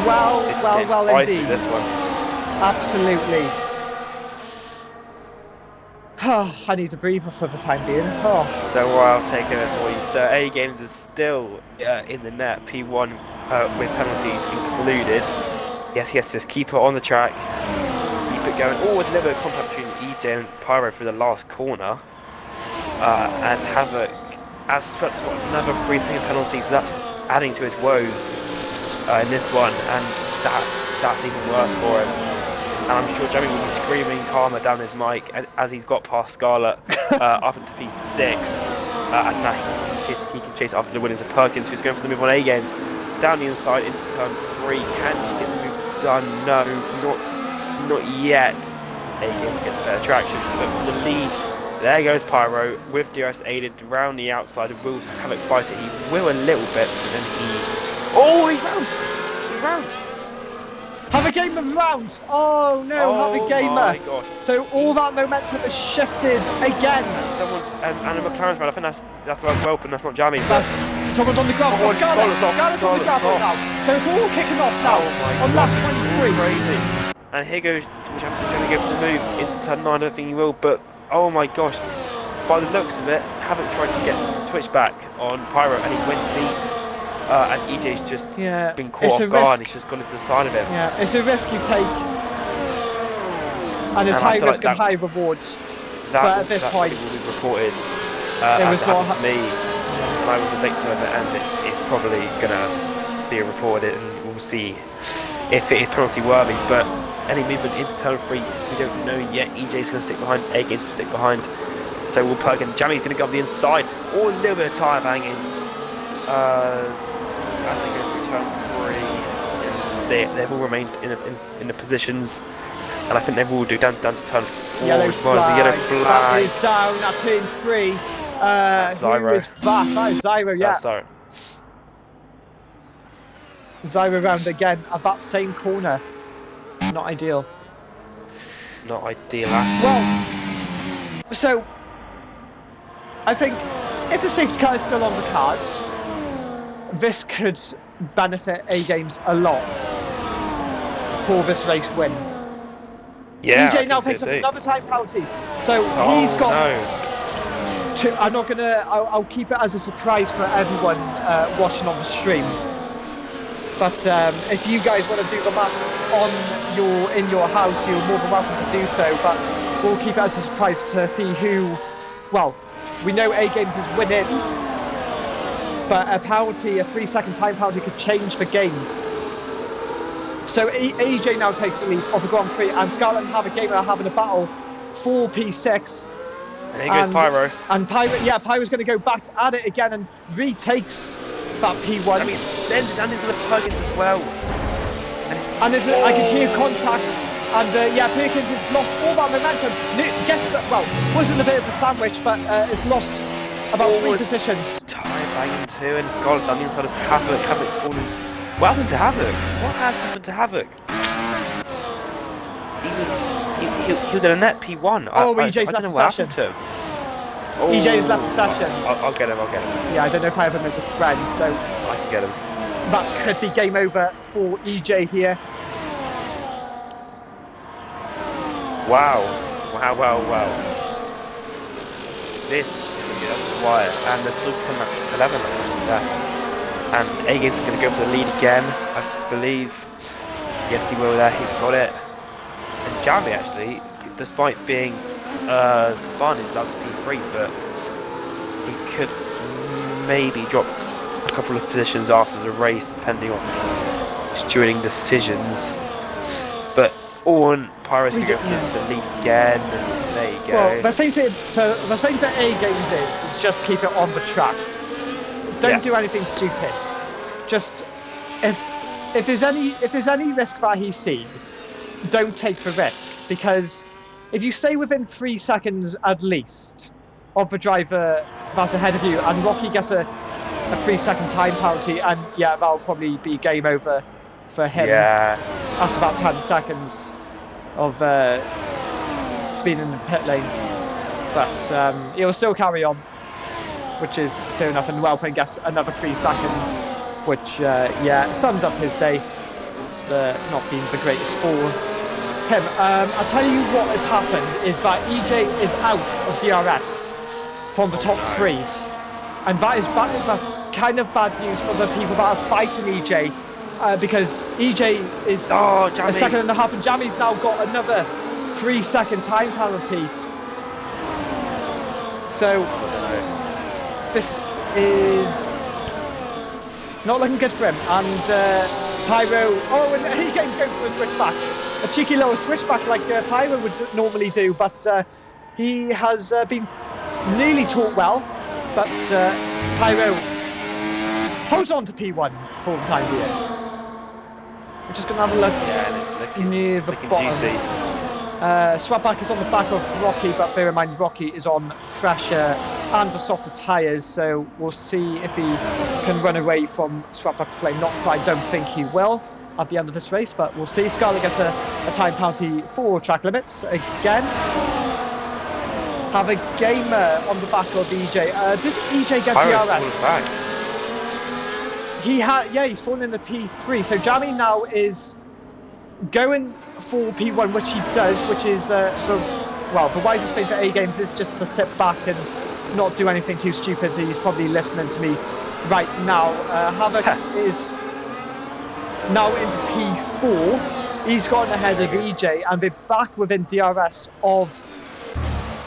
Speaker 1: Well indeed.
Speaker 2: This one.
Speaker 1: Absolutely. I need a breather for the time being.
Speaker 2: Don't worry, I'll take it for you. So A-Games is still in the net, P1 with penalties included. Yes, just keep it on the track. Keep it going. Oh, with a little bit of contact between EJ and Pyro for the last corner. As Havoc has swept another 3-second penalty, so that's adding to his woes in this one, and that's even worse for him. And I'm sure Jamie will be screaming karma down his mic as he's got past Scarlett up into P6, and now he can chase after the winners of Perkins, who's going for the move on A-Games down the inside into turn 3. Can she get the move done? No, not yet. A-Games gets better traction, but for the lead. There goes Pyro with DRS aided around the outside and will have it fight it. He will a little bit, but then he's round.
Speaker 1: Have a gamer round. Oh no, have a gamer.
Speaker 2: My gosh.
Speaker 1: So all that momentum has shifted again.
Speaker 2: And a McLaren's round. I think that's well, but that's not Jamie.
Speaker 1: Someone's on the ground. Scarlett's on the ground now. So it's all kicking off now on lap 23.
Speaker 2: Crazy. And here goes Jamie's going to go for the move into turn 9. I don't think he will, but oh my gosh. By the looks of it, haven't tried to get switched back on Pyro, and he went deep. And EJ's just been caught off guard, and he's just gone into the side of him.
Speaker 1: Yeah, it's a risk you take. And it's high risk and high rewards. But at this point,
Speaker 2: it will be reported.
Speaker 1: It was not
Speaker 2: to me, and I was a victim of it, and it's probably going to be reported, and we'll see if it is penalty worthy. But any movement into turn 3, we don't know yet. EJ's going to stick behind, A-Games will stick behind. So we'll plug in. Jamie's going to go up the inside, or a little bit of tyre banging. As they go through turn 3, they've all remained in the positions, and I think they will do down to turn 4
Speaker 1: yellow
Speaker 2: as well. The yellow flag.
Speaker 1: That is down at turn 3. Who is that? That is Zyro, yeah.
Speaker 2: Sorry.
Speaker 1: Zyro round again at that same corner. Not ideal.
Speaker 2: Not ideal at all.
Speaker 1: Well, so I think if the safety car is still on the cards, this could benefit A Games a lot for this race win.
Speaker 2: Yeah,
Speaker 1: EJ now picks up another time penalty, so he's got. No. I'm not gonna. I'll keep it as a surprise for everyone watching on the stream. But if you guys want to do the maths in your house, you're more than welcome to do so. But we'll keep it as a surprise to see who. Well, we know A Games is winning, but a 3-second time penalty could change the game. So AJ now takes the lead of the Grand Prix, and Scotland have a game are having a battle for P6.
Speaker 2: And here goes Pyro.
Speaker 1: And Pyro's going to go back at it again and retakes that P1.
Speaker 2: And he sends it down into the plugins as well.
Speaker 1: And there's I can hear contact. And Perkins has lost all that momentum. Wasn't a bit of a sandwich, but it's lost about 3 positions.
Speaker 2: Time banging too, and Scotland's on the inside of Havoc. Havoc's falling. What happened to Havoc? What has happened to Havoc? He was in a net P1.
Speaker 1: EJ's left the session. EJ's left the session.
Speaker 2: I'll get him.
Speaker 1: Yeah, I don't know if I have him as a friend, so
Speaker 2: I can get him.
Speaker 1: That could be game over for EJ here.
Speaker 2: Wow. This is going to be wire, and they're still coming up to 11 like that. And A Games is going to go for the lead again, I believe. Yes, he will there. He's got it. And Jamie, actually, despite being spun, is up to P3, but he could maybe drop a couple of positions after the race, depending on stewarding decisions. But on Pyro's going to go for the lead again, and there you go.
Speaker 1: Well, the thing for A Games is just keep it on the track. Don't do anything stupid. Just if there's any risk that he sees, don't take the risk, because if you stay within 3 seconds at least of the driver that's ahead of you, and Rocky gets a 3-second time penalty, and that'll probably be game over for him after about 10 seconds of speeding in the pit lane. But he'll still carry on, which is fair enough, and Welpen gets another 3 seconds, which sums up his day. It's not been the greatest for him. I'll tell you what has happened is that EJ is out of DRS from the top 3, and that's kind of bad news for the people that are fighting EJ, because EJ is a second and a half, and Jamie's now got another 3-second time penalty. So this is not looking good for him, and Pyro, and he can go for a switchback, a cheeky little switchback like Pyro would normally do, but he has been nearly taught well, but Pyro holds on to P1 for the time being. We're just going to have a look near the bottom. Swapback is on the back of Rocky, but bear in mind Rocky is on fresher and the softer tyres, so we'll see if he can run away from Swapback Flame. I don't think he will at the end of this race, but we'll see. Scarlett gets a time penalty for track limits again. Have a gamer on the back of EJ. Did EJ get DRS? He's fallen in the P3, so Jamie now is going for P1, which he does, which is the wisest thing for A Games is just to sit back and not do anything too stupid. He's probably listening to me right now. Havoc is now into P4. He's gotten ahead of EJ, and we're back within DRS of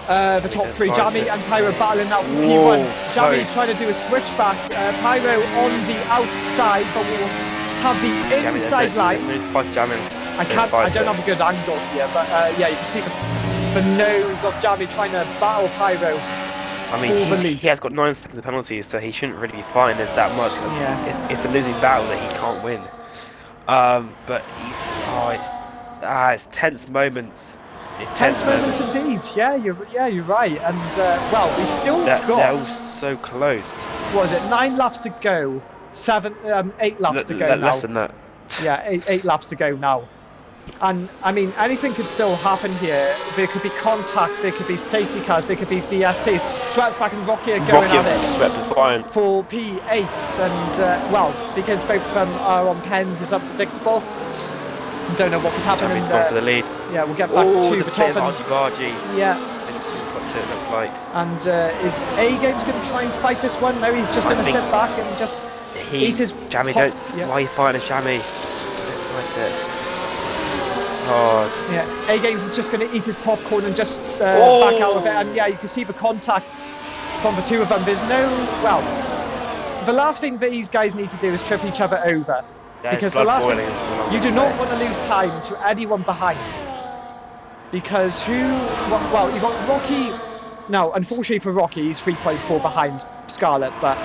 Speaker 1: the top 3. Jamie and Pyro battling out for P1. Jamie trying to do a switchback. Pyro on the outside, but we'll have the inside line. I don't have a good angle here, but you can see the nose of Jamie trying to battle Pyro.
Speaker 2: I mean, he has got 9 seconds of penalties, so he shouldn't really be fine. There's that much. It's a losing battle that he can't win. But it's tense moments.
Speaker 1: Tense moments indeed. Yeah, you're right. And we still got.
Speaker 2: They're all so close.
Speaker 1: What was it? 9 laps to go. 8 laps to go now.
Speaker 2: Less than that.
Speaker 1: Yeah, 8 laps to go now. And I mean, anything could still happen here. There could be contact, there could be safety cars, there could be DSCs. Sweatback and Rocky are going at it
Speaker 2: swept the fine.
Speaker 1: for P8s, and well, because both of them are on pens, is unpredictable. Don't know what could happen.
Speaker 2: Jamie's gone for the lead.
Speaker 1: Yeah, we'll get back to the top.
Speaker 2: Argy.
Speaker 1: Yeah.
Speaker 2: It looks like.
Speaker 1: And is A Games going to try and fight this one? No, he's just going to sit back and just eat his
Speaker 2: Jamie,
Speaker 1: pop.
Speaker 2: why are you fighting a Jamie? Oh.
Speaker 1: Yeah, A Games is just going to eat his popcorn and just back out of it. And yeah, you can see the contact from the two of them. There's no, well, the last thing that these guys need to do is trip each other over.
Speaker 2: Yeah,
Speaker 1: because the last thing, you do not want to lose time to anyone behind. Because well, you've got Rocky. Now, unfortunately for Rocky, he's 3.4 behind Scarlett, but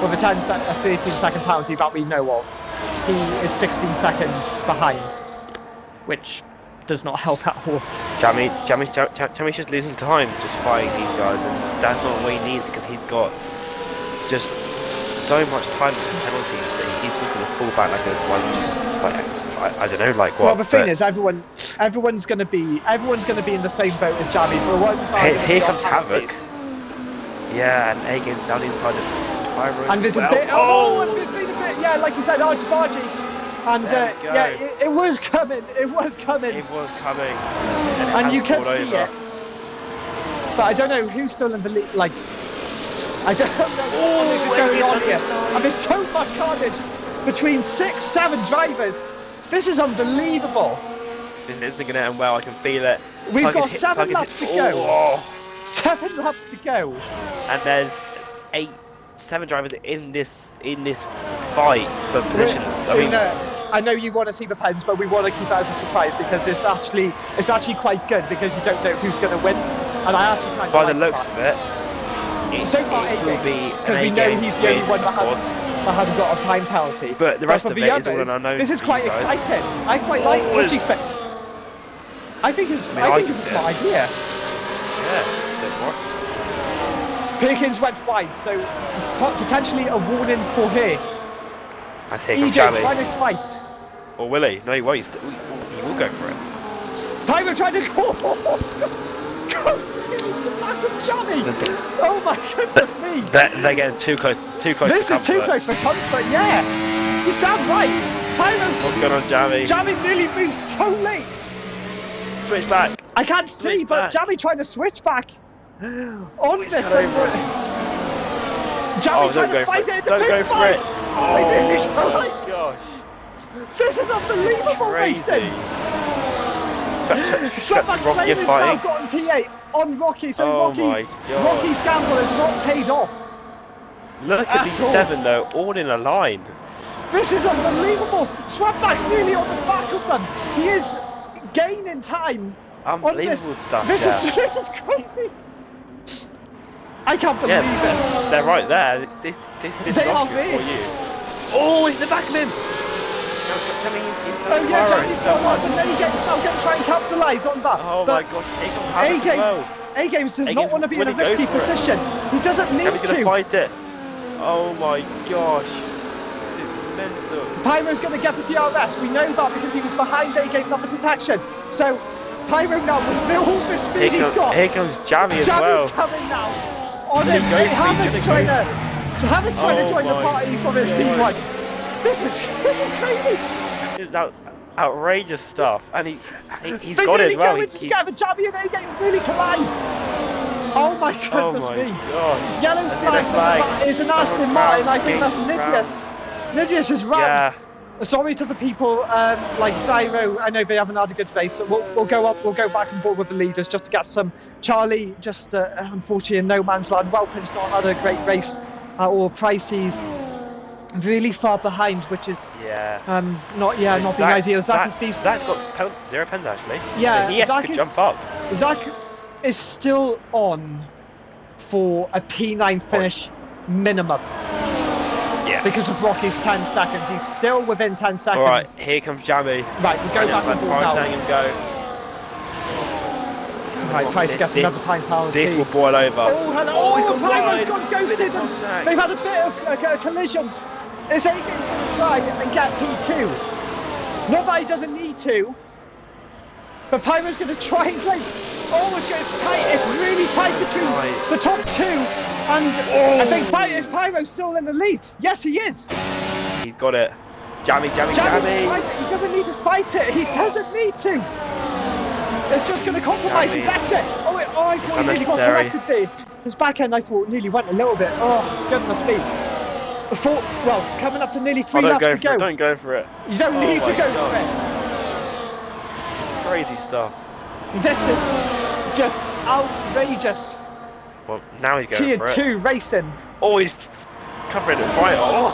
Speaker 1: with a 13-second penalty that we know of, he is 16 seconds behind, which does not help at all.
Speaker 2: Jamie's just losing time, just fighting these guys, and that's not what he needs because he's got just so much time with the penalties that he's just going to fall back like I don't know, like what.
Speaker 1: Well, the thing is, everyone's going to be in the same boat as Jamie. For one,
Speaker 2: here comes Havoc. Yeah, and A Game's down inside the Pyro.
Speaker 1: And there's a bit. And there's been a bit. Yeah, like you said, Argy. And yeah, it was coming. It was coming. And you can see it. But I don't know who's still in the lead. Like, I don't know what's going on here. And there's so much carnage between 6-7 drivers. This is unbelievable.
Speaker 2: This isn't going to end well. I can feel it.
Speaker 1: We've got 7 laps to go. 7 laps to go.
Speaker 2: And there's 7 drivers in this fight for positions.
Speaker 1: I know you want to see the pens, but we want to keep it as a surprise because it's actually quite good because you don't know who's going to win. And I actually kind of
Speaker 2: by
Speaker 1: like
Speaker 2: the looks of it,
Speaker 1: so far
Speaker 2: it will be
Speaker 1: because we know he's the only one that hasn't got a time penalty.
Speaker 2: But the rest of it
Speaker 1: others,
Speaker 2: is all unknown.
Speaker 1: This is quite exciting. I quite like what you think. I think it's a smart idea.
Speaker 2: Yeah,
Speaker 1: Perkins went wide, so potentially a warning for her.
Speaker 2: I think
Speaker 1: EJ trying to fight.
Speaker 2: Or will he? No, he won't. He will go for it.
Speaker 1: Pyro trying to go. Goes in the back of Jamie. Oh my goodness me.
Speaker 2: They're getting too close.
Speaker 1: This is too close for comfort. Yeah, you're damn right. Pyro.
Speaker 2: What's going on, Jamie?
Speaker 1: Jamie nearly moved so late.
Speaker 2: Switch back.
Speaker 1: I can't see, but Jamie trying to switch back on this. Jamie trying to fight it into
Speaker 2: Don't go for it.
Speaker 1: Oh my gosh. This is unbelievable racing. Sweatback Flame is now got on P8 on Rocky, so Rocky's gamble has not paid off.
Speaker 2: Look at these 7 though, all in a line.
Speaker 1: This is unbelievable. Sweatback's nearly on the back of them. He is gaining time.
Speaker 2: Unbelievable stuff.
Speaker 1: This is crazy. I can't believe this.
Speaker 2: They're right there. This
Speaker 1: they are there.
Speaker 2: For you. Oh, it's the back of him.
Speaker 1: Jamie's got one, and then he gets now going to try and capitalise on that.
Speaker 2: Oh my god,
Speaker 1: A Games does not want to be in a risky position. He doesn't need
Speaker 2: to. Gonna fight it. Oh my gosh. This is mental.
Speaker 1: Pyro's going to get the DRS. We know that because he was behind A Games on the detection. So Pyro now with all the speed he's got.
Speaker 2: Here comes Jamie as well.
Speaker 1: Jamie's coming now. On him. Hammond's trying to join the party for this P1. This is crazy.
Speaker 2: This is outrageous stuff, and he's got it as well.
Speaker 1: Together, Jamie and A Games nearly collide. Oh my goodness me!
Speaker 2: God.
Speaker 1: Yellow flag is an Aston Martin. I think that's Nidius. Nidius is round.
Speaker 2: Yeah.
Speaker 1: Sorry to the people like Zyro. I know they haven't had a good race. So we'll go back and forth with the leaders just to get some. Charlie just unfortunately in no man's land. Welpin's not had a great race or Pricey's really far behind, which is not being ideal. Zach's
Speaker 2: got 0 pens actually.
Speaker 1: Yeah,
Speaker 2: he could jump up.
Speaker 1: Zach is still on for a P9 finish minimum.
Speaker 2: Yeah.
Speaker 1: Because of Rocky's 10 seconds. He's still within 10 seconds.
Speaker 2: Alright, here comes Jamie.
Speaker 1: Right, we go back and forth now.
Speaker 2: Letting him go.
Speaker 1: Right, Price gets another time penalty.
Speaker 2: This will boil over.
Speaker 1: Oh, hello. Oh, Pyro's got ghosted. They've had a bit of a collision. Is A Game's going to try and get P2? Not that he doesn't need to, But Pyro's going to try and claim. Oh, it's tight. It's really tight between the top two. And I think Pyro's still in the lead. Yes, he is.
Speaker 2: He's got it. Jammy.
Speaker 1: He doesn't need to fight it. He doesn't need to. It's just going to compromise his exit. Oh, I thought he really got corrected there. His back end, I thought, nearly went a little bit. Oh, goodness me. Coming up to nearly 3 laps to go.
Speaker 2: Don't go for it.
Speaker 1: You don't need to go for it.
Speaker 2: Crazy stuff.
Speaker 1: This is just outrageous.
Speaker 2: Well, now he's going for it.
Speaker 1: Tier 2 racing.
Speaker 2: Oh, he's covering it right on.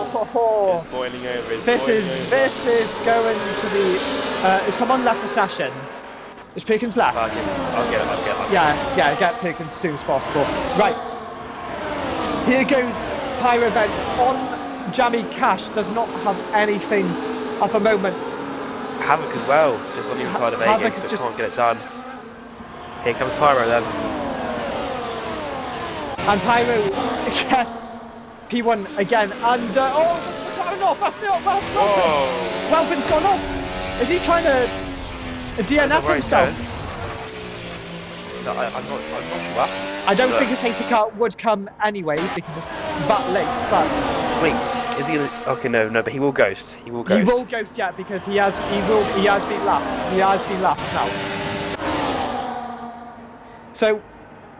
Speaker 2: It's boiling over.
Speaker 1: This is going to be. Is someone left the session? Is Perkins left?
Speaker 2: I'll get it.
Speaker 1: Yeah, get Perkins as soon as possible. Right. Here goes Pyro then on Jammy Cash. Does not have anything at the moment.
Speaker 2: Havoc as well, just on the inside of A-Game, so just can't get it done. Here comes Pyro then.
Speaker 1: And Pyro gets P1 again, and that's not Welpin's gone off. Is he trying to DNF himself?
Speaker 2: No, I'm not sure.
Speaker 1: I don't think a safety car would come anyway because it's but late. But
Speaker 2: wait, is he gonna? Okay, no, but he will ghost. He will ghost,
Speaker 1: yeah, because he has been lapped. He has been lapped now. So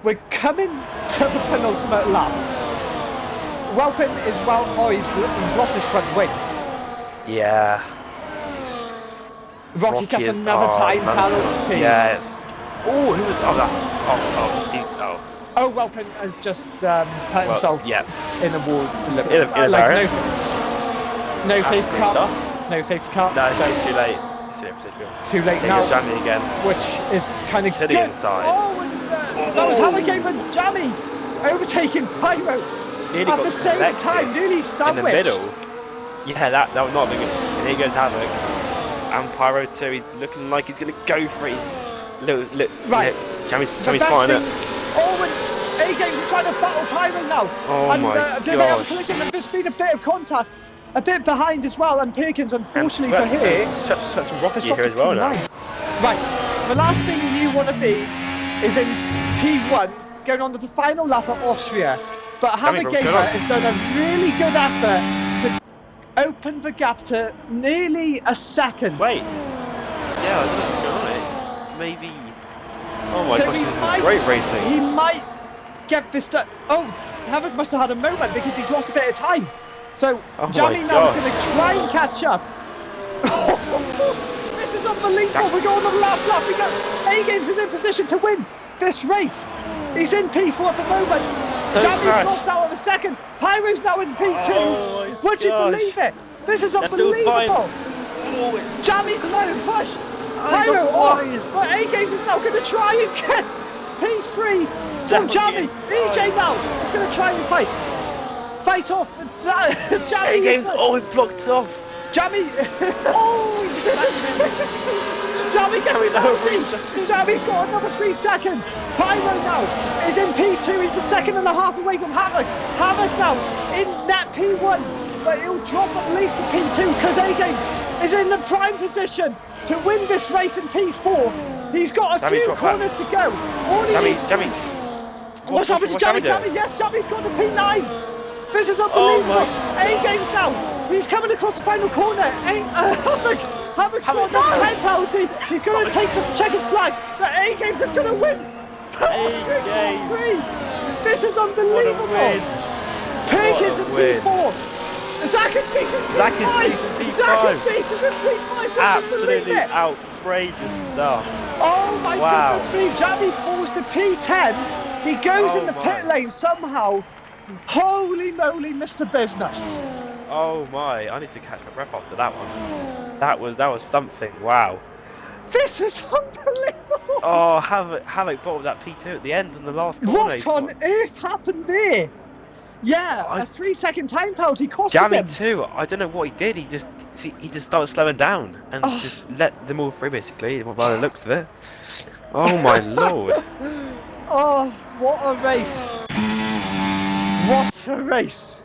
Speaker 1: we're coming to the penultimate lap. Welpin is he's lost his front wing.
Speaker 2: Yeah.
Speaker 1: Rocky gets another time penalty.
Speaker 2: Yes. Oh, who was?
Speaker 1: Oh, Welpin has just put himself in the wall deliberately. No safety car. No safety car.
Speaker 2: No, it's too late.
Speaker 1: Too late now.
Speaker 2: Jammy again.
Speaker 1: Which is kind of good.
Speaker 2: Inside.
Speaker 1: Oh, and that was Havoc and Jammy overtaking Pyro at the same time, nearly sandwiched.
Speaker 2: In the middle. Yeah, that would not be good. And here goes Havoc. And Pyro too. He's looking like he's going to go for it. Right. Jammy's flying it.
Speaker 1: Oh, and A-Game's trying to battle Pyro now.
Speaker 2: Oh my god.
Speaker 1: And there's been a bit of contact. A bit behind as well, and Perkins, unfortunately for here,
Speaker 2: has dropped here as well now.
Speaker 1: Right, the last thing you want to be is in P1, going on to the final lap at Austria. But Havoc Gamer has done a really good effort to open the gap to nearly a second.
Speaker 2: Wait. Yeah, I don't know what's going on. Maybe. Oh my gosh, this is great racing.
Speaker 1: He might get this done. Oh, Havoc must have had a moment because he's lost a bit of time. So, Jammy now is going to try and catch up. This is unbelievable. We're going on the last lap. A-Games is in position to win this race. He's in P4 at the moment. Jammy's lost out of a second. Pyro's now in P2. Would you believe it? This is unbelievable. Jammy's trying to push. Pyro off. But A-Games is now going to try and get P3 from Jammy. EJ now is going to try and fight off. Jammy
Speaker 2: he blocked off.
Speaker 1: Jammy. This is Jammy gets penalty. Jammy's got another 3 seconds. Pyro now is in P2. He's a second and a half away from Havoc. Havoc now in that P1, but he'll drop at least to P2 because A-Game is in the prime position to win this race in P4. He's got a few corners to go.
Speaker 2: Jammy.
Speaker 1: What's happened to Jammy? Yes, Jammy's got the P9. This is unbelievable. A-Games now. He's coming across the final corner. Havoc's got a 10 penalty. He's going to take the checkered flag. But A-Games is going to win. This is unbelievable. Perkins in P4. Zach is in P5.
Speaker 2: Absolutely outrageous stuff.
Speaker 1: Oh my goodness me. Jammy falls to P10. He goes in the pit lane somehow. Holy moly, Mr. Business.
Speaker 2: Oh my, I need to catch my breath after that one. That was something, wow.
Speaker 1: This is unbelievable.
Speaker 2: Oh, Havoc bottled that P2 at the end in the last corner.
Speaker 1: What on earth happened there? Yeah, a 3-second time penalty cost him.
Speaker 2: Jammy too, I don't know what he did, he just started slowing down and just let them all through basically, by the looks of it. Oh my lord.
Speaker 1: Oh, what a race. What a race!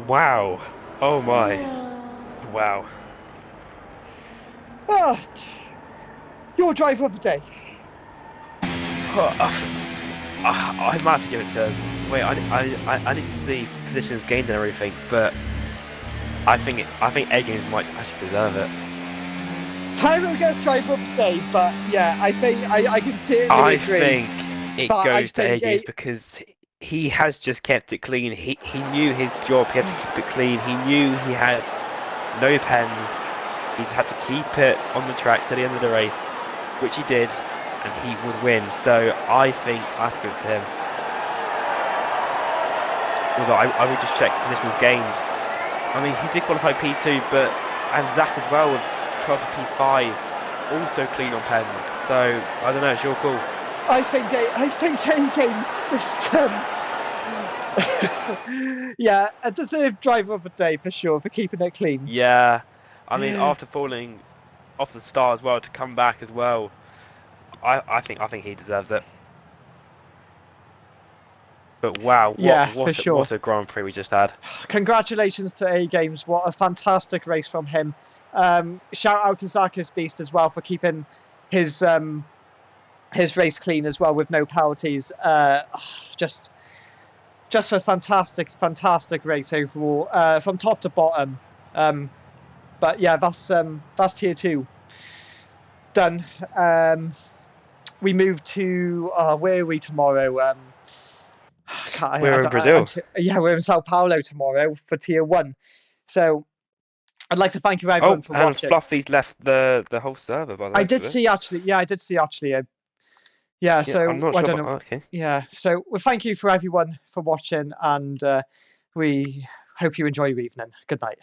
Speaker 2: Wow! Oh my! Wow.
Speaker 1: Ah, your driver of the day.
Speaker 2: I might have to give it to. Wait, I need to see positions gained and everything, but I think A Games might actually deserve it.
Speaker 1: Tyro gets driver of the day, but yeah, I think I can certainly
Speaker 2: I
Speaker 1: agree.
Speaker 2: think it
Speaker 1: But I
Speaker 2: goes to A
Speaker 1: think
Speaker 2: Games because he has just kept it clean. He knew his job. He had to keep it clean. He knew he had no pens. He just had to keep it on the track to the end of the race, which he did, and he would win. So I think I have to give it to him. Although I would just check positions gained. I mean, he did qualify P2, but and Zach as well with 12 to P5, also clean on pens. So I don't know. It's your call.
Speaker 1: I think A Games system. Yeah, a deserved driver of the day for sure for keeping it clean.
Speaker 2: Yeah, I mean, after falling off the start as well to come back as well, I think he deserves it. But wow,
Speaker 1: Yeah, for sure.
Speaker 2: what a Grand Prix we just had.
Speaker 1: Congratulations to A Games. What a fantastic race from him. Shout out to Zach's Beast as well for keeping his race clean as well with no penalties. Just a fantastic race overall, from top to bottom. But yeah, that's tier 2 done. We move to where are we tomorrow?
Speaker 2: We're in Brazil.
Speaker 1: Yeah, we're in Sao Paulo tomorrow for tier 1. So I'd like to thank you everyone for
Speaker 2: And
Speaker 1: watching.
Speaker 2: Fluffy's left the whole server by the
Speaker 1: I
Speaker 2: looks
Speaker 1: did
Speaker 2: of it.
Speaker 1: see actually. Yeah, I did see actually. Yeah,
Speaker 2: Yeah,
Speaker 1: so
Speaker 2: I'm not
Speaker 1: I
Speaker 2: sure
Speaker 1: don't
Speaker 2: about.
Speaker 1: know.
Speaker 2: Okay.
Speaker 1: Yeah, so well, thank you for everyone for watching, and we hope you enjoy your evening. Good night.